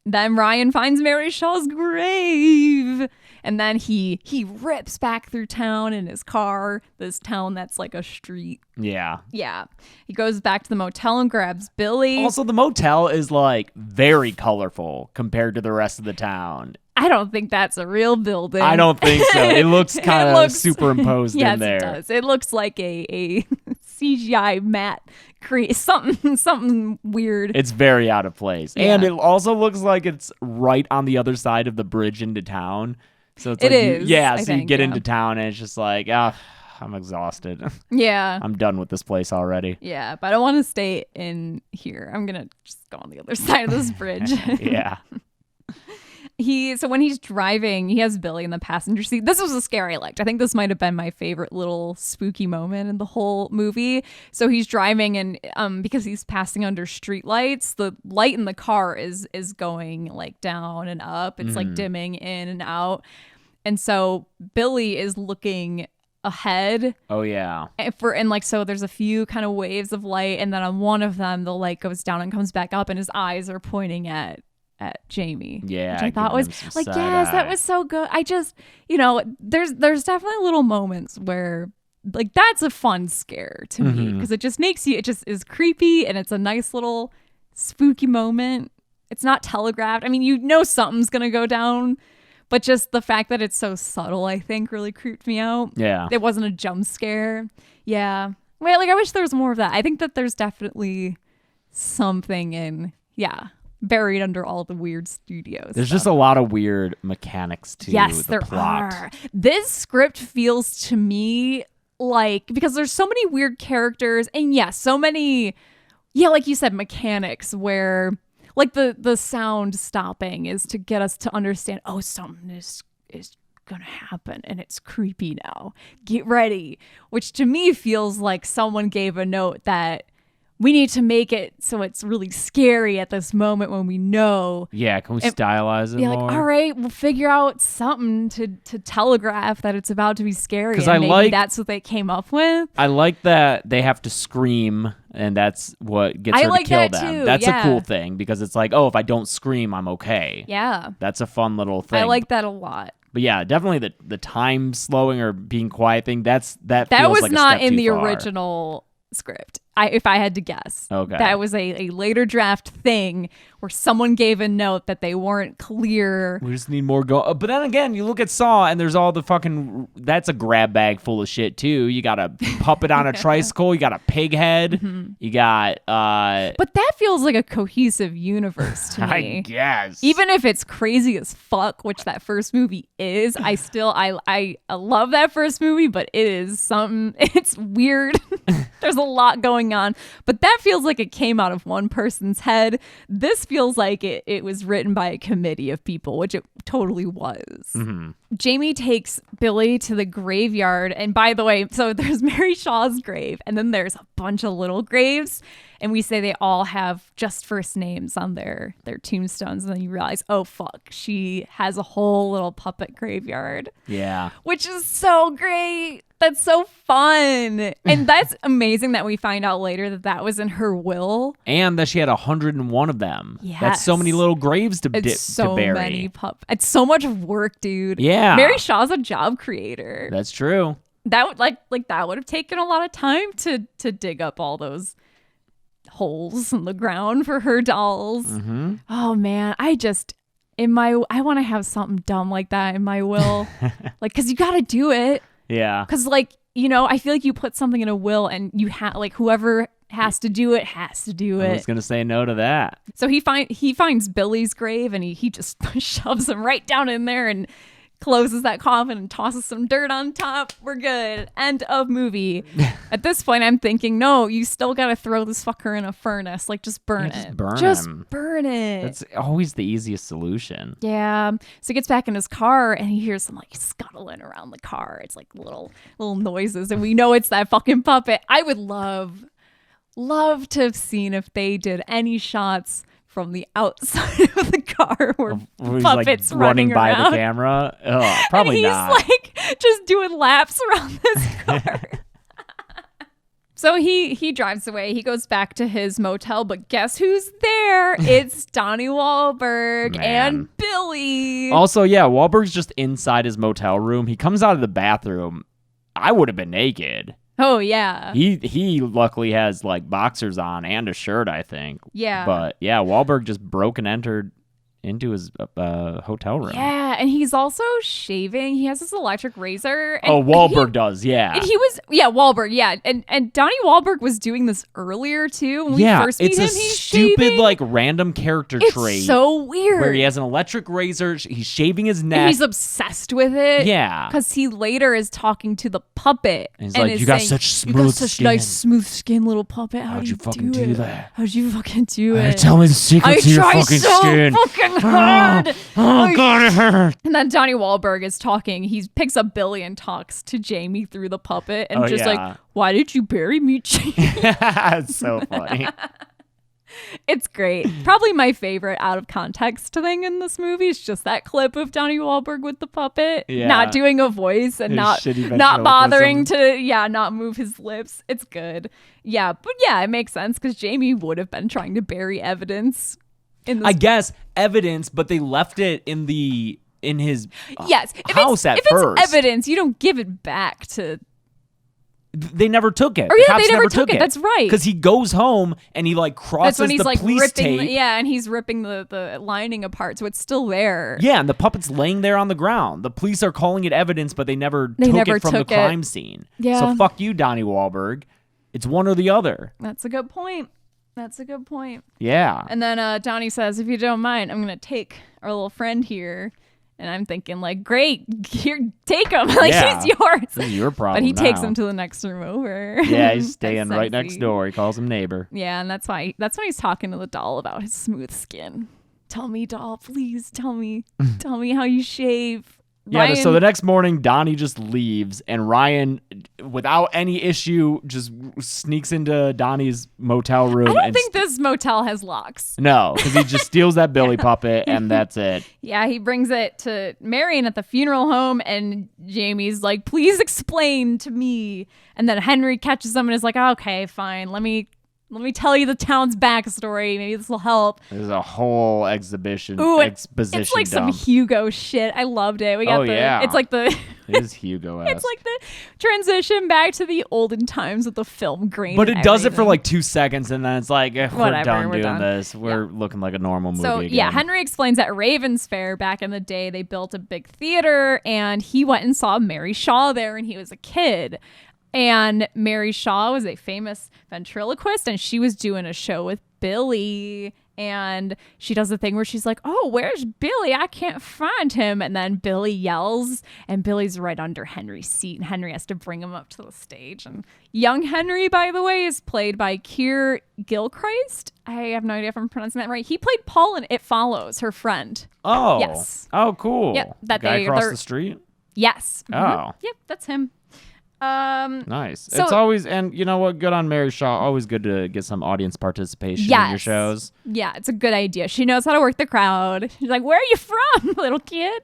Then Ryan finds Mary Shaw's grave. And then he rips back through town in his car, this town that's like a street. Yeah. Yeah. He goes back to the motel and grabs Billy. Also, the motel is like very colorful compared to the rest of the town. I don't think that's a real building. I don't think so. It looks kind of superimposed in there. Yes, it does. It looks like a CGI matte something weird. It's very out of place. Yeah. And it also looks like it's right on the other side of the bridge into town. So it's like you get into town and it's just like, I'm exhausted. Yeah. I'm done with this place already. Yeah, but I don't want to stay in here. I'm going to just go on the other side of this bridge. Yeah. So when he's driving, he has Billy in the passenger seat. This was a scare I liked. I think this might have been my favorite little spooky moment in the whole movie. So he's driving, and because he's passing under streetlights, the light in the car is going like down and up. It's like dimming in and out. And so Billy is looking ahead. Oh yeah. So there's a few kind of waves of light, and then on one of them the light goes down and comes back up, and his eyes are pointing at at Jamie. Yeah, which I thought giving was him some like, side yes, that eye. was so good. I just, there's definitely little moments where like that's a fun scare to me because it just makes you, it just is creepy and it's a nice little spooky moment. It's not telegraphed. I mean, something's gonna go down, but just the fact that it's so subtle, I think, really creeped me out. Yeah. It wasn't a jump scare. Yeah. Wait, like I wish there was more of that. I think that there's definitely something buried under all the weird studios. There's just a lot of weird mechanics to yes, the there plot. are. This script feels to me like, because there's so many weird characters and so many, like you said, mechanics where like the sound stopping is to get us to understand, oh, something is gonna happen and it's creepy now. Get ready. Which to me feels like someone gave a note that we need to make it so it's really scary at this moment when we know. Yeah, can we stylize it Yeah, more? like, all right, we'll figure out something to telegraph that it's about to be scary. 'Cause And I maybe like- that's what they came up with. I like that they have to scream, and that's what gets I her like to kill that them. too, That's yeah. a cool thing because it's like, oh, if I don't scream, I'm okay. Yeah. That's a fun little thing. I like that a lot. But yeah, definitely the time slowing or being quiet thing. That That feels was like a not step in too the far. original script. If I had to guess. Okay. That was a later draft thing where someone gave a note that they weren't clear. We just need more go. But then again, you look at Saw, and there's all the fucking. That's a grab bag full of shit too. You got a puppet on a tricycle. You got a pig head. Mm-hmm. You got. But that feels like a cohesive universe to I me. guess. Even if it's crazy as fuck, which that first movie is, I still I love that first movie, but it is something. It's weird. There's a lot going on, but that feels like it came out of one person's head. This feels like it was written by a committee of people, which it totally was. Jamie takes Billy to the graveyard, and by the way, so there's Mary Shaw's grave, and then there's a bunch of little graves, and we say they all have just first names on their tombstones, and then you realize, oh fuck, she has a whole little puppet graveyard, Yeah. which is so great. That's so fun. And that's amazing that we find out later that was in her will. And that she had 101 of them. That's so Yes. many little graves to It's so to bury. many It's so much work, dude. Yeah. Mary Shaw's a job creator. That's true. That would like that would have taken a lot of time to dig up all those holes in the ground for her dolls. Mm-hmm. Oh man, I want to have something dumb like that in my will. Like, cuz you got to do it. Yeah. Cuz like, I feel like you put something in a will and you have like whoever has to do it has to do I it. was gonna say no to that. So he finds Billy's grave and he just shoves him right down in there and closes that coffin and tosses some dirt on top. We're good. End of movie. At this point, I'm thinking, no, you still got to throw this fucker in a furnace. Like, just burn Yeah, it. just burn Just him. burn it. That's always the easiest solution. Yeah. So he gets back in his car and he hears some like scuttling around the car. It's like little noises, and we know it's that fucking puppet. I would love to have seen if they did any shots from the outside of the car where He's puppets like running by around. the camera. Oh, probably and he's not. like just doing laps around this car. So he drives away. He goes back to his motel, but guess who's there? It's Donnie Wahlberg Man. and Billy. Also, yeah, Wahlberg's just inside his motel room. He comes out of the bathroom. I would have been naked. Oh yeah. He luckily has like boxers on and a shirt, I think. Yeah. But yeah, Wahlberg just broke and entered into his hotel room. Yeah, and he's also shaving. He has this electric razor. And Oh, Wahlberg does, yeah. And he was, Wahlberg, yeah. And Donnie Wahlberg was doing this earlier too. When we first meet it's him, a he's stupid shaving. like random character It's trait so weird. where he has an electric razor. He's shaving his neck. And he's obsessed with it. Yeah. Because he later is talking to the puppet. And he's and like, is "You got saying, such you got smooth such skin. nice smooth skin, little puppet. How'd you fucking do that? How'd you fucking do Hey, it? tell me the secret I to your try fucking so skin. fucking hard. Oh God, it hurt. And then Donnie Wahlberg is talking. He picks up Billy and talks to Jamie through the puppet, and Oh, just yeah. like, "Why did you bury me, Jamie?" It's so funny. It's great. Probably my favorite out of context thing in this movie is just that clip of Donnie Wahlberg with the puppet, Yeah. not doing a voice and His not shitty not bothering ventriloquism. to not move his lips. It's good. Yeah, but yeah, it makes sense because Jamie would have been trying to bury evidence in I this. guess evidence, but they left it in his Yes, house if at first. it's evidence, you don't give it back to. They never took it. Or The yeah, cops they never took it. That's right. Because he goes home and he like crosses That's when he's the like police ripping, tape. and he's ripping the lining apart, so it's still there. Yeah, and the puppet's laying there on the ground. The police are calling it evidence, but they never took never it from the took it. crime scene. Yeah. So fuck you, Donnie Wahlberg. It's one or the other. That's a good point. Yeah. And then Donnie says, "If you don't mind, I'm gonna take our little friend here." And I'm thinking, like, great, here, take him. Like, Yeah. he's yours. This is your problem. But he takes now. him to the next room over. Yeah, he's staying That's right next sexy. door. He calls him neighbor. Yeah, and that's when he's talking to the doll about his smooth skin. Tell me, doll, please tell me how you shave. Yeah, so Ryan- the next morning, Donnie just leaves, and Ryan, without any issue, just sneaks into Donnie's motel room. I don't and think this motel has locks. No, because he just steals that Billy puppet, and that's it. Yeah, he brings it to Marion at the funeral home, and Jamie's like, please explain to me. And then Henry catches him and is like, okay, fine. Let me tell you the town's backstory. Maybe this will help. There's a whole exposition Ooh, exposition it's like some dump. Hugo shit. I loved it. We got yeah. It's like the It is Hugo-esque. it's like the transition back to the olden times with the film grain. But and it does it for everything. like 2 seconds, and then it's like, we're Whatever, done we're doing done. this. We're looking like a normal movie So again. yeah, Henry explains that Ravens Fair back in the day, they built a big theater, and he went and saw Mary Shaw there, and he was a kid. And Mary Shaw was a famous ventriloquist, and she was doing a show with Billy. And she does the thing where she's like, oh, where's Billy? I can't find him. And then Billy yells, and Billy's right under Henry's seat, and Henry has to bring him up to the stage. And young Henry, by the way, is played by Keir Gilchrist. I have no idea if I'm pronouncing that right. He played Paul in It Follows, her friend. Oh. Yes. Oh, cool. Yep, that Guy they- across they're- the street? Yes. Oh. Mhm. Yep, that's him. Nice. So- It's always, and you know what? Good on Mary Shaw. Always good to get some audience participation in your Yes. shows. Yeah, it's a good idea. She knows how to work the crowd. She's like, where are you from, little kid?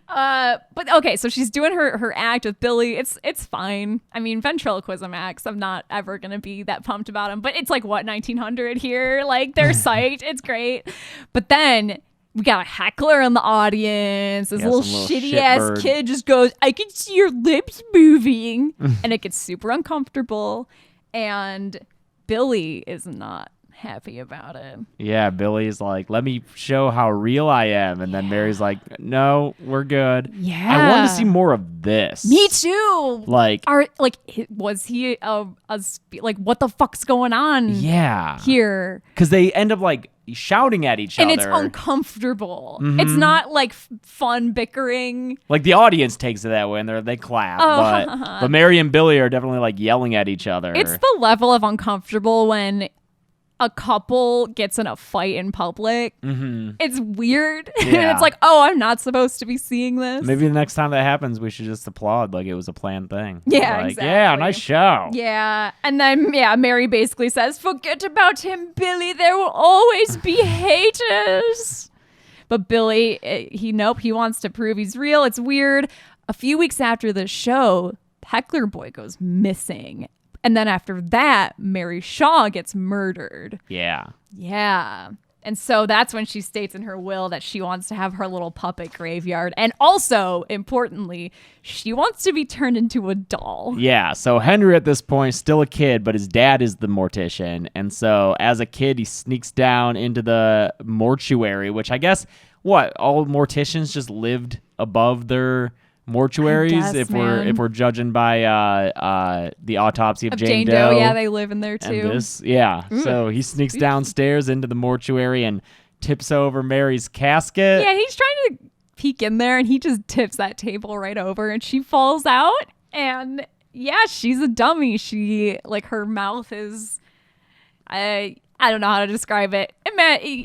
But okay, so she's doing her act with Billy. It's fine. I mean, ventriloquism acts, I'm not ever going to be that pumped about them. But it's like, what, 1900 here? Like, they're psyched. It's great. But then we got a heckler in the audience. This Yeah, little some little shitty-ass shitbird. kid just goes, I can see your lips moving. And it gets super uncomfortable. And Billy is not happy about it. Yeah, Billy's like, let me show how real I am. And then Mary's like, no, we're good. Yeah. I want to see more of this. Me too. Like, Was he like, what the fuck's going on yeah. here? Because they end up like shouting at each And other. it's uncomfortable. It's not like fun bickering. Like the audience takes it that way and they clap. Oh. But Mary and Billy are definitely like yelling at each other. It's the level of uncomfortable when a couple gets in a fight in public. Mm-hmm. It's weird. And Yeah. it's like, oh, I'm not supposed to be seeing this. Maybe the next time that happens, we should just applaud like it was a planned thing. Yeah, like, exactly. Yeah, nice show. Yeah. And then, Mary basically says, forget about him, Billy. There will always be haters. But Billy, he wants to prove he's real. It's weird. A few weeks after the show, Heckler Boy goes missing. And then after that, Mary Shaw gets murdered. Yeah. Yeah. And so that's when she states in her will that she wants to have her little puppet graveyard. And also, importantly, she wants to be turned into a doll. Yeah, so Henry at this point is still a kid, but his dad is the mortician. And so as a kid, he sneaks down into the mortuary, which I guess, all morticians just lived above their mortuaries guess, if man. we're judging by the autopsy of Jane Doe. Doe. Yeah, they live in there and too. this, so he sneaks downstairs into the mortuary and tips over Mary's casket. Yeah, he's trying to peek in there and he just tips that table right over and she falls out. And yeah, she's a dummy. She, like, her mouth is, I don't know how to describe it.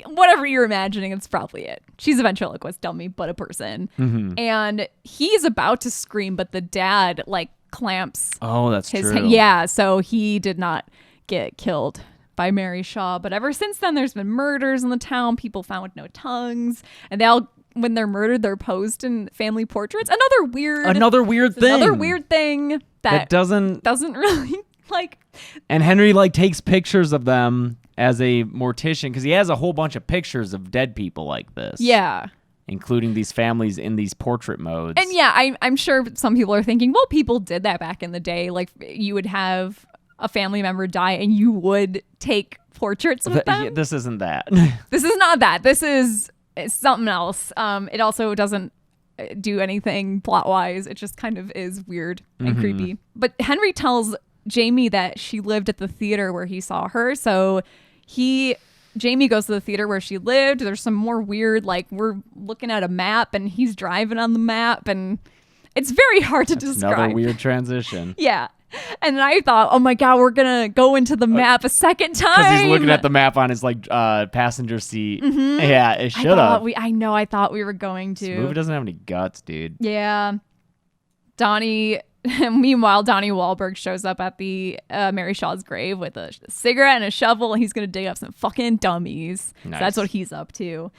Whatever you're imagining, it's probably it. She's a ventriloquist dummy, but a person. Mm-hmm. And he's about to scream, but the dad, like, clamps Oh, that's his true. hand. Yeah, so he did not get killed by Mary Shaw. But ever since then, there's been murders in the town. People found with no tongues. And they all, when they're murdered, they're posed in family portraits. Another weird thing that doesn't really, like... And Henry like takes pictures of them as a mortician, because he has a whole bunch of pictures of dead people like this. Yeah. Including these families in these portrait modes. And yeah, I'm sure some people are thinking, well, people did that back in the day. Like you would have a family member die and you would take portraits of them. This isn't that. This is not that. This is something else. It also doesn't do anything plot wise. It just kind of is weird and creepy. But Henry tells Jamie that she lived at the theater where he saw her. So Jamie goes to the theater where she lived. There's some more weird, like we're looking at a map and he's driving on the map and it's very hard to describe. Another weird transition. Yeah. And I thought, oh my God, we're going to go into the map a second time. Because he's looking at the map on his passenger seat. Yeah, it should have. I thought we were going to. This movie doesn't have any guts, dude. Yeah. Meanwhile, Donnie Wahlberg shows up at the Mary Shaw's grave with a cigarette and a shovel, and he's going to dig up some fucking dummies. Nice. So that's what he's up to.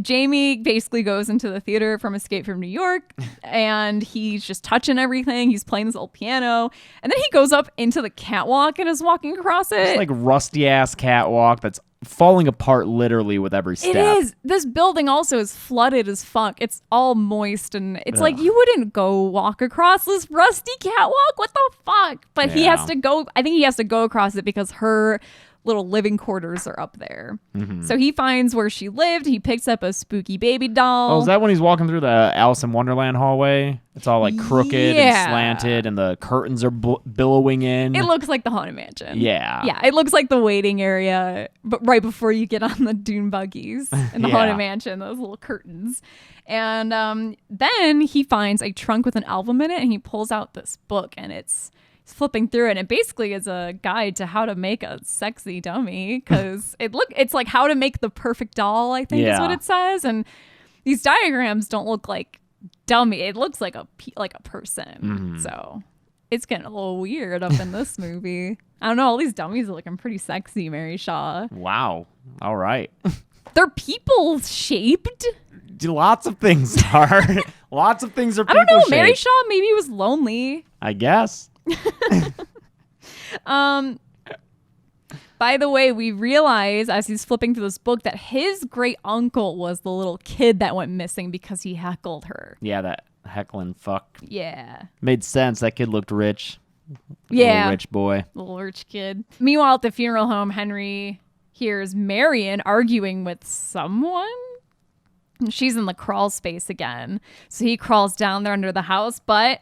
Jamie basically goes into the theater from Escape from New York, and he's just touching everything. He's playing this old piano, and then he goes up into the catwalk and is walking across it. It's like rusty-ass catwalk that's falling apart literally with every step. It is. This building also is flooded as fuck. It's all moist and it's like you wouldn't go walk across this rusty catwalk. What the fuck? But he has to go. I think he has to go across it because her little living quarters are up there. So he finds where she lived. He picks up a spooky baby doll. Oh, is that when he's walking through the Alice in Wonderland hallway? It's all like crooked and slanted and the curtains are billowing in. It looks like the Haunted Mansion. Yeah. Yeah, it looks like the waiting area, but right before you get on the dune buggies in the Haunted Mansion, those little curtains. And then he finds a trunk with an album in it and he pulls out this book and he's flipping through it and it basically is a guide to how to make a sexy dummy because it's like how to make the perfect doll, I think is what it says. And these diagrams don't look like dummy. It looks like a person. So it's getting a little weird up in this movie. I don't know. All these dummies are looking pretty sexy, Mary Shaw. Wow. All right. They're people shaped. Lots of things are. Lots of things are people I don't know. shaped. Mary Shaw maybe was lonely. I guess. By the way, we realize as he's flipping through this book that his great uncle was the little kid that went missing because he heckled her. Yeah, that heckling fuck. Yeah. Made sense. That kid looked rich. Yeah. Little rich boy. Little rich kid. Meanwhile, at the funeral home, Henry hears Marion arguing with someone. She's in the crawl space again. So he crawls down there under the house, but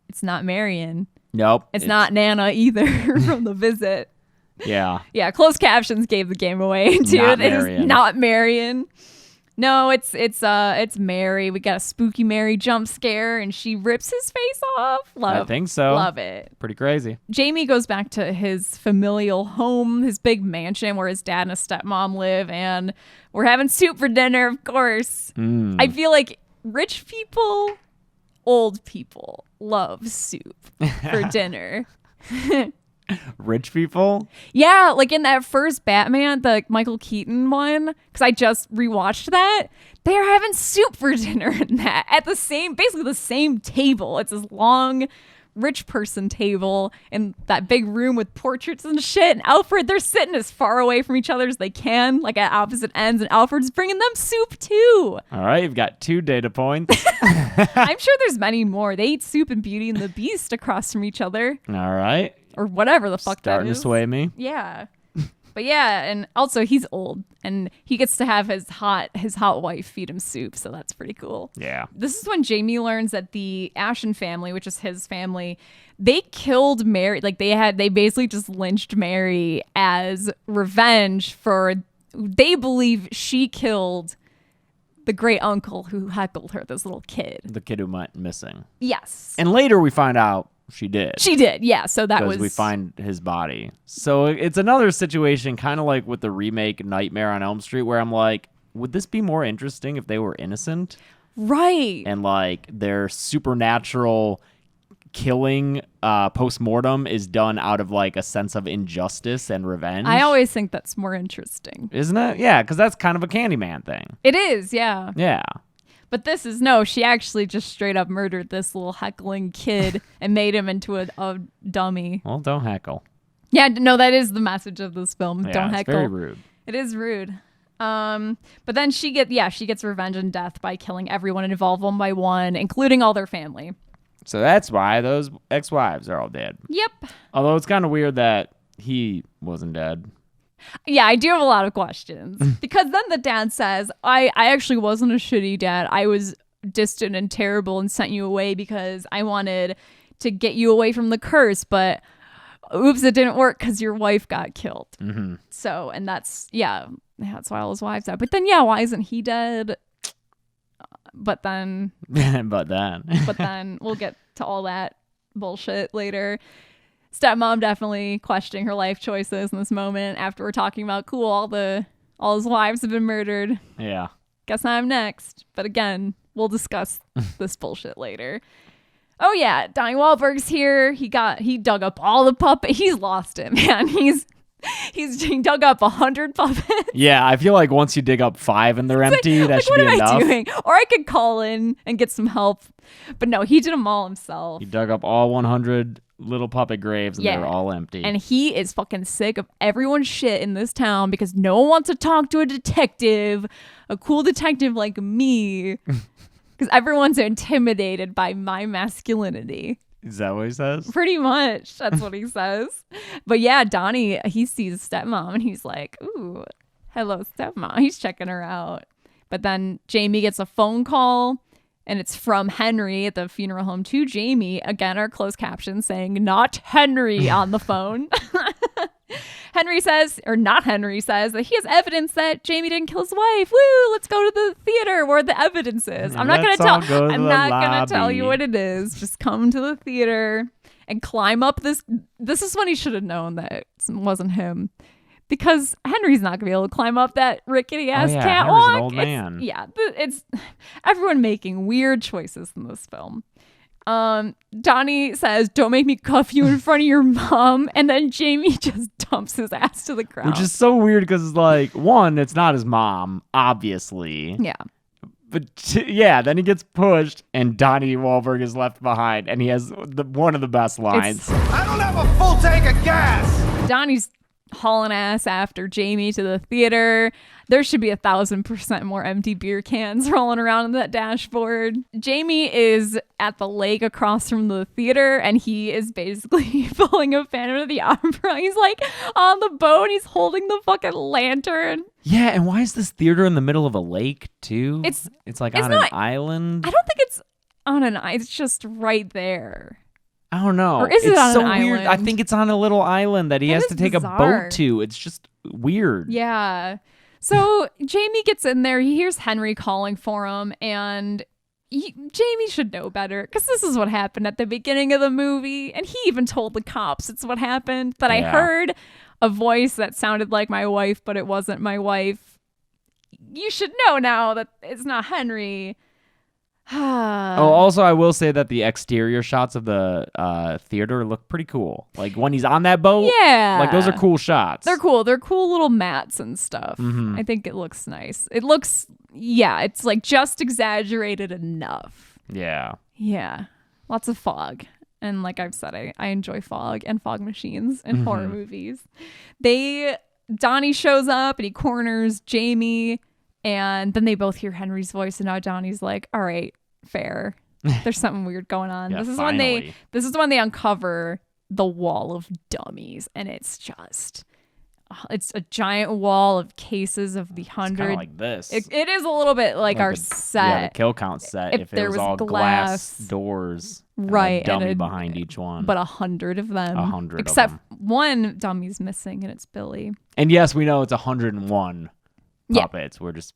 it's not Marion. Nope. It's not Nana either from the visit. Yeah. Yeah, closed captions gave the game away too. Not It is Marion. not Marion. No, it's Mary. We got a spooky Mary jump scare and she rips his face off. I think so. Love it. Pretty crazy. Jamie goes back to his familial home, his big mansion where his dad and his stepmom live, and we're having soup for dinner, of course. I feel like rich people, old people love soup for dinner. Rich people? Yeah, like in that first Batman, the Michael Keaton one, because I just rewatched that. They are having soup for dinner in that at basically the same table. It's this long, rich person table in that big room with portraits and shit. And Alfred, they're sitting as far away from each other as they can, like at opposite ends. And Alfred's bringing them soup too. All right, you've got 2 data points. I'm sure there's many more. They eat soup and Beauty and the Beast across from each other, All right. or whatever the fuck Starting that to is. sway me. Yeah. But yeah, and also he's old and he gets to have his hot wife feed him soup, so that's pretty cool. Yeah. This is when Jamie learns that the Ashen family, which is his family, they killed Mary. Like they basically just lynched Mary as revenge for, they believe she killed the great uncle who heckled her, this little kid. The kid who went missing. Yes. And later we find out she did. She did, yeah. So that was... Because we find his body. So it's another situation kind of like with the remake Nightmare on Elm Street where I'm like, would this be more interesting if they were innocent? Right. And like their supernatural killing post-mortem is done out of like a sense of injustice and revenge. I always think that's more interesting. Isn't it? Yeah, because that's kind of a Candyman thing. It is, yeah. Yeah. But this is she actually just straight up murdered this little heckling kid and made him into a dummy. Well, don't heckle. Yeah, no, that is the message of this film. Yeah, Don't it's heckle. very rude. It is rude. But then she gets revenge and death by killing everyone involved one by one, including all their family. So that's why those ex-wives are all dead. Yep. Although it's kind of weird that he wasn't dead. Yeah, I do have a lot of questions because then the dad says, I actually wasn't a shitty dad. I was distant and terrible and sent you away because I wanted to get you away from the curse, but oops, it didn't work because your wife got killed. Mm-hmm. So, and that's why all his wives died. But then, why isn't he dead? But then but then we'll get to all that bullshit later. Stepmom definitely questioning her life choices in this moment after we're talking about all his wives have been murdered. Yeah. Guess I'm next. But again, we'll discuss this bullshit later. Oh yeah, Donnie Wahlberg's here. He dug up all the puppets. He's lost it, man. He dug up 100 puppets. Yeah, I feel like once you dig up 5 and they're empty, that should what be am enough. I doing? Or I could call in and get some help. But no, he did them all himself. He dug up all 100 little puppet graves and they're all empty. And he is fucking sick of everyone's shit in this town because no one wants to talk to a cool detective like me. Because everyone's intimidated by my masculinity. Is that what he says? Pretty much. That's what he says. But yeah, Donnie, he sees stepmom and he's like, ooh, hello, stepmom. He's checking her out. But then Jamie gets a phone call and it's from Henry at the funeral home to Jamie. Again, our closed caption saying, not Henry on the phone. Henry says that he has evidence that Jamie didn't kill his wife. Woo, let's go to the theater where the evidence is. I'm not gonna tell you what it is. Just come to the theater and climb up this. This is when he should have known that it wasn't him. Because Henry's not gonna be able to climb up that rickety ass catwalk. Henry's an old man. It's everyone making weird choices in this film. Donnie says, "Don't make me cuff you in front of your mom," and then Jamie just dumps his ass to the ground. Which is so weird because, like, one, it's not his mom, obviously. Yeah. But then he gets pushed, and Donnie Wahlberg is left behind, and he has one of the best lines. I don't have a full tank of gas. Donnie's hauling ass after Jamie to the theater. There should be 1,000% more empty beer cans rolling around on that dashboard. Jamie is at the lake across from the theater and he is basically pulling a Phantom of the Opera. He's like on the boat. He's holding the fucking lantern. Yeah, and why is this theater in the middle of a lake too? It's like on an island. I don't think it's on an island. It's just right there. I don't know. Or is it on so an weird. island? I think it's on a little island that he has is to take bizarre. a boat to. It's just weird. Yeah. So Jamie gets in there. He hears Henry calling for him, and Jamie should know better because this is what happened at the beginning of the movie. And he even told the cops it's what happened. But I heard a voice that sounded like my wife, but it wasn't my wife. You should know now that it's not Henry. Also, I will say that the exterior shots of the theater look pretty cool. Like when he's on that boat, like those are cool shots. They're cool. They're cool little mats and stuff. Mm-hmm. I think it looks nice. It looks, it's like just exaggerated enough. Yeah. Yeah. Lots of fog. And like I've said, I enjoy fog and fog machines in horror movies. Donnie shows up and he corners Jamie, and then they both hear Henry's voice, and now Donnie's like, all right, fair. There's something weird going on. Yeah, this is when they uncover the wall of dummies, and it's just it's a giant wall of cases of the 100. Kind of like this. It is a little bit like our set. Yeah, the kill count set. If there it was was all glass doors, right, and a dummy and behind each one. But 100 of them. 100 except of them. one dummy's missing, and it's Billy. And yes, we know it's 101 puppets. Yeah. We're just,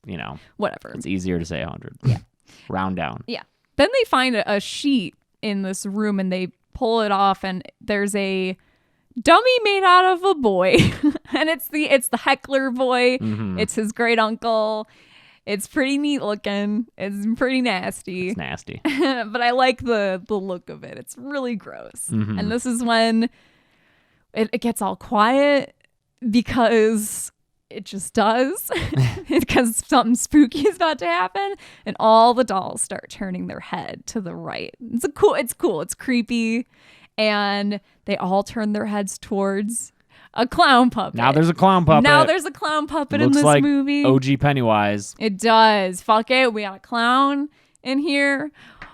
whatever. it's easier to say 100. Yeah. Round down. Yeah. Then they find a sheet in this room and they pull it off, and there's a dummy made out of a boy. And it's the heckler boy. Mm-hmm. It's his great uncle. It's pretty neat looking. It's pretty nasty. It's nasty. But I like the look of it. It's really gross. Mm-hmm. And this is when it gets all quiet because it just does. Because something spooky is about to happen, and all the dolls start turning their head to the right. It's cool. It's creepy, and they all turn their heads towards a clown puppet. Now there's a clown puppet. Now there's a clown puppet in Looks this like movie. OG Pennywise. It does. Fuck it. We got a clown in here.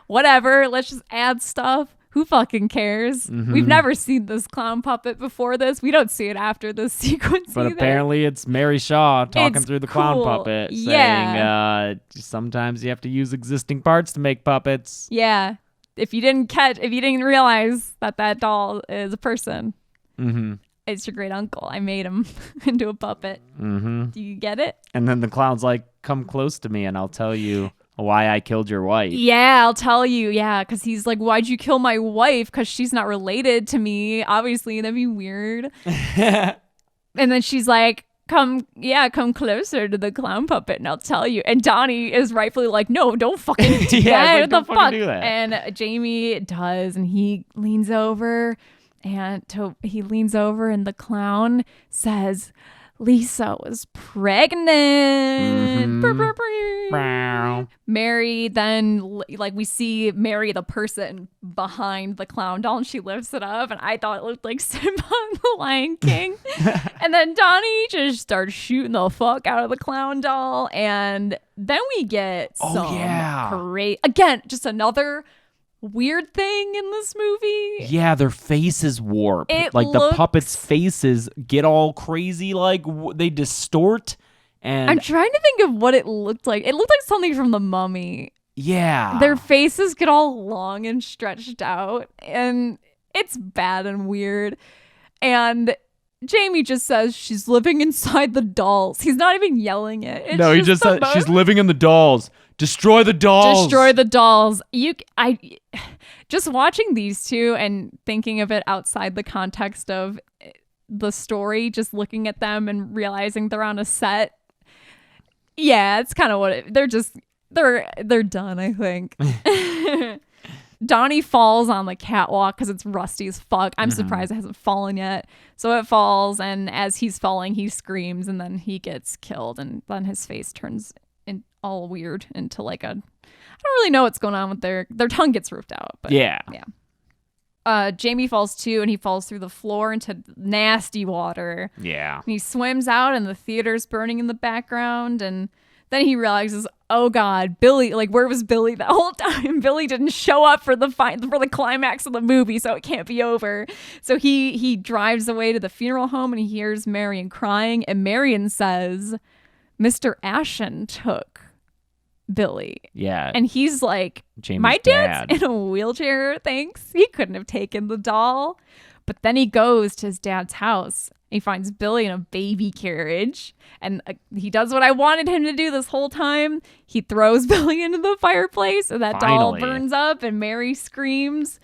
Whatever. Let's just add stuff. Who fucking cares? Mm-hmm. We've never seen this clown puppet before this. We don't see it after this sequence But either. apparently it's Mary Shaw talking It's through the clown cool. puppet, Yeah. saying sometimes you have to use existing parts to make puppets. Yeah. If you didn't realize that doll is a person, it's your great uncle. I made him into a puppet. Mm-hmm. Do you get it? And then the clown's like, come close to me and I'll tell you why I killed your wife. Yeah, I'll tell you. Yeah, because he's like, why'd you kill my wife? Because she's not related to me. Obviously, that'd be weird. And then she's like, come closer to the clown puppet and I'll tell you. And Donnie is rightfully like, no, don't fucking do Yeah, that. like, What don't the fucking fuck? do that. And Jamie does, and he leans over, and the clown says, Lisa was pregnant. Meow. Mary then, like, we see Mary, the person behind the clown doll, and she lifts it up, and I thought it looked like Simba in the Lion King. And then Donnie just starts shooting the fuck out of the clown doll, and then we get great, again, just another weird thing in this movie. Yeah, their faces warp. It like the looks- puppets' faces get all crazy, like they distort. And I'm trying to think of what it looked like. It looked like something from The Mummy. yeah, Their faces get all long and stretched out, and it's bad and weird. And Jamie just says she's living inside the dolls. He's not even yelling it. It's no, he just the said most- she's living in the dolls. Destroy the dolls. Destroy the dolls. Just watching these two and thinking of it outside the context of the story, just looking at them and realizing they're on a set. Yeah, it's kind of what they're done, I think. Donnie falls on the catwalk because it's rusty as fuck. I'm surprised it hasn't fallen yet. So it falls, and as he's falling, he screams, and then he gets killed, and then his face turns all weird into like I don't really know what's going on with their tongue gets ripped out. But Yeah. Jamie falls too, and he falls through the floor into nasty water. Yeah. And he swims out, and the theater's burning in the background, and then he realizes, oh God, Billy, like, where was Billy that whole time? Billy didn't show up for the climax of the movie, so it can't be over. So he drives away to the funeral home, and he hears Marion crying, and Marion says, Mr. Ashen took Billy. Yeah. And he's like, Jamie's my dad's dad. in a wheelchair, thanks. He couldn't have taken the doll. But then he goes to his dad's house. He finds Billy in a baby carriage. And he does what I wanted him to do this whole time. He throws Billy into the fireplace, and that doll Finally. burns up, and Mary screams.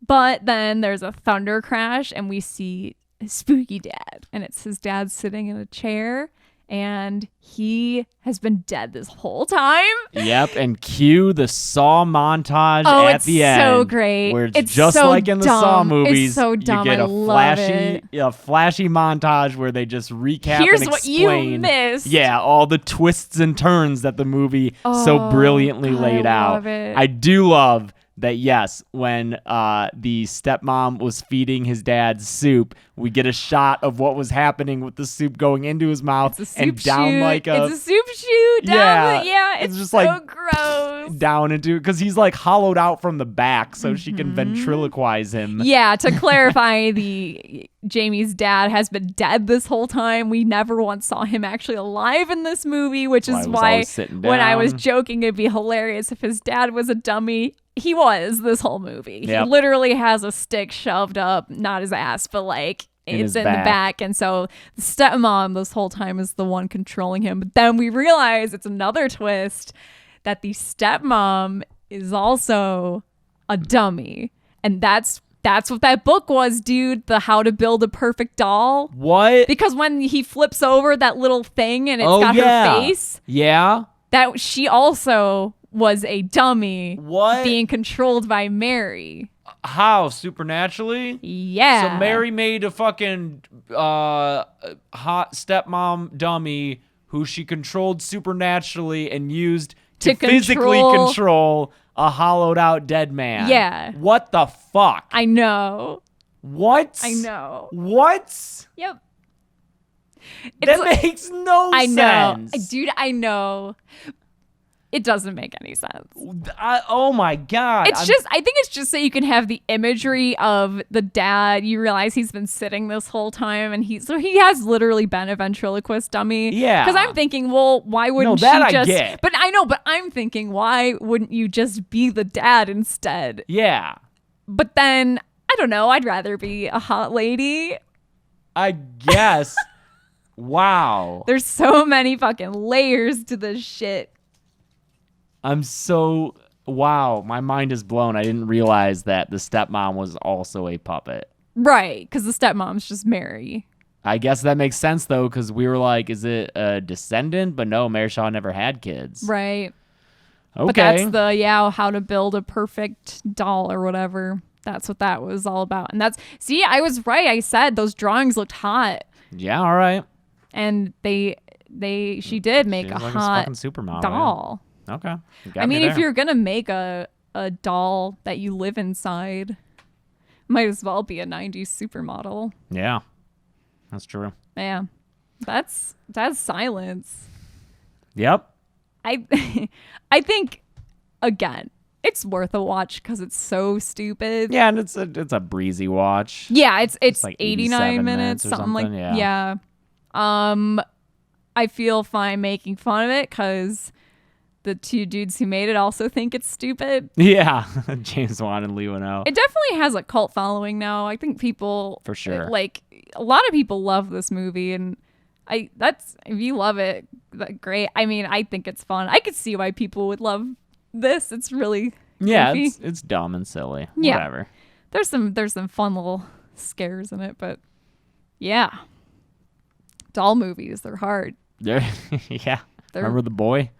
But then there's a thunder crash, and we see his spooky dad. And it's his dad sitting in a chair. And he has been dead this whole time. Yep, and cue the Saw montage Oh, at it's the end. so great. Where it's, It's just so like in the Saw dumb. It's movies. so dumb. You get I a love it. flashy montage where they just recap Here's and what you explain. missed. Yeah, all the twists and turns that the movie so brilliantly God, laid I out. love it. I do love that, yes, when the stepmom was feeding his dad soup, we get a shot of what was happening with the soup going into his mouth It's a soup and down chute. like a It's a soup chute. Down Yeah, yeah, it's it's just so like- gross. down into, because he's like hollowed out from the back so she can ventriloquize him. Yeah, to clarify, Jamie's dad has been dead this whole time. We never once saw him actually alive in this movie, which Why is he was why always sitting when I was down. joking, it'd be hilarious if his dad was a dummy. He was this whole movie. Yep. He literally has a stick shoved up, not his ass, but like In it's his in the back. back. And so the stepmom this whole time is the one controlling him. But then we realize it's another twist that the stepmom is also a dummy. And that's what that book was, dude. The How to Build a Perfect Doll. What? Because when he flips over that little thing and it's Oh, got yeah. her face, Yeah? that she also was a dummy What? being controlled by Mary. How? Supernaturally? Yeah. So Mary made a fucking hot stepmom dummy who she controlled supernaturally and used to physically control a hollowed out dead man. Yeah. What the fuck? I know. What? I know. What? Yep. That makes no I know. sense. Dude, I know. It doesn't make any sense. Oh my God. I think it's just so you can have the imagery of the dad. You realize he's been sitting this whole time and he has literally been a ventriloquist dummy. Yeah. Because I'm thinking, well, why wouldn't that I she just get. But I know, but I'm thinking, why wouldn't you just be the dad instead? Yeah. But then I don't know, I'd rather be a hot lady. I guess. Wow. There's so many fucking layers to this shit. Wow, my mind is blown. I didn't realize that the stepmom was also a puppet. Right, because the stepmom's just Mary. I guess that makes sense, though, because we were like, is it a descendant? But no, Mary Shaw never had kids. Right. Okay. But that's how to build a perfect doll or whatever. That's what that was all about. And I was right. I said those drawings looked hot. Yeah, all right. And she did make She's a like hot fucking supermodel, doll. yeah. Okay. You got I mean, me if there. you're going to make a doll that you live inside, might as well be a 90s supermodel. Yeah, that's true. Yeah. That's silence. Yep. I think, again, it's worth a watch because it's so stupid. Yeah, and it's a breezy watch. Yeah, it's like 89 87 minutes, or something like something, yeah. I feel fine making fun of it because the two dudes who made it also think it's stupid. Yeah, James Wan and Lee Whannell. It definitely has a cult following now. I think people For sure. like a lot of people love this movie, and if you love it, great. I mean, I think it's fun. I could see why people would love this. It's really Yeah, goofy. it's dumb and silly. Yeah. Whatever. There's some fun little scares in it, but yeah. Doll movies, they're hard. Yeah. Remember the boy?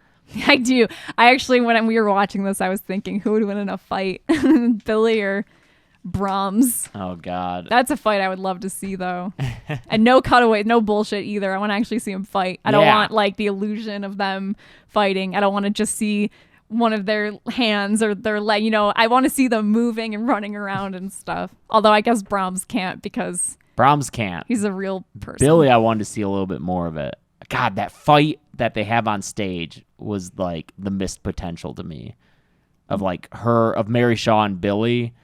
I do. I actually, when we were watching this, I was thinking, who would win in a fight, Billy or Brahms? Oh God. That's a fight I would love to see, though. And no cutaway, no bullshit either. I want to actually see them fight. I don't want like the illusion of them fighting. I don't want to just see one of their hands or their leg. I want to see them moving and running around and stuff. Although I guess Brahms can't because Brahms can't. he's a real person. Billy, I wanted to see a little bit more of it. God, that fight that they have on stage was like the missed potential to me of Mary Shaw and Billy.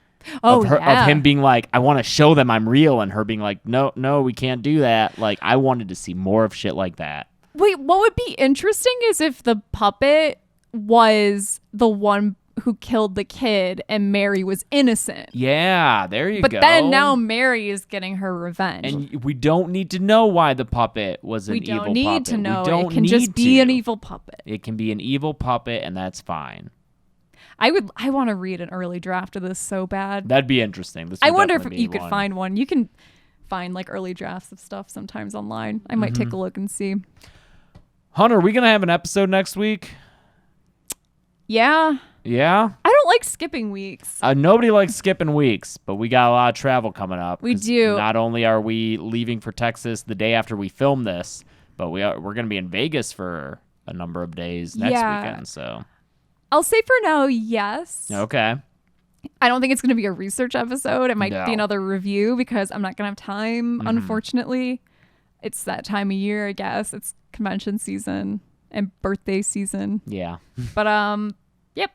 Oh, Of him being like, I want to show them I'm real, and her being like, no, we can't do that. Like, I wanted to see more of shit like that. Wait, what would be interesting is if the puppet was the one who killed the kid and Mary was innocent. Yeah, there you go. But then now Mary is getting her revenge. And we don't need to know why the puppet was an we evil don't puppet. need to know. We don't It can need just be an to. evil puppet. It can be an evil puppet, and that's fine. I want to read an early draft of this so bad. That'd be interesting. This I would wonder if definitely you be could one. find one. You can find like early drafts of stuff sometimes online. I might take a look and see. Hunter, are we gonna have an episode next week? Yeah. Yeah. I don't like skipping weeks. Nobody likes skipping weeks, but we got a lot of travel coming up. We 'cause do. Not only are we leaving for Texas the day after we film this, but we're going to be in Vegas for a number of days next weekend. So I'll say for now, yes. okay, I don't think it's going to be a research episode. It might No. be another review because I'm not going to have time, unfortunately. It's that time of year, I guess. It's convention season and birthday season. yeah, But yep.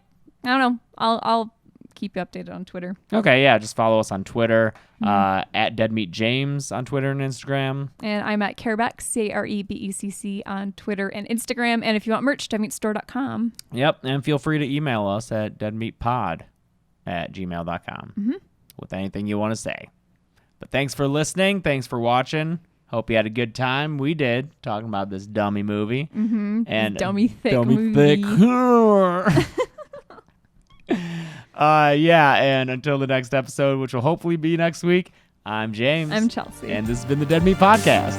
I don't know. I'll keep you updated on Twitter. okay, yeah. Just follow us on Twitter at Dead Meat James on Twitter and Instagram. And I'm at Carebeck, CareBecc on Twitter and Instagram. And if you want merch, deadmeatstore.com. Yep, and feel free to email us at deadmeatpod@gmail.com with anything you want to say. But thanks for listening. Thanks for watching. Hope you had a good time. We did, talking about this dummy movie. Mm-hmm. And Dummy thick dummy movie. thick. Yeah, and until the next episode, which will hopefully be next week, I'm James. I'm Chelsea. And this has been the Dead Meat Podcast.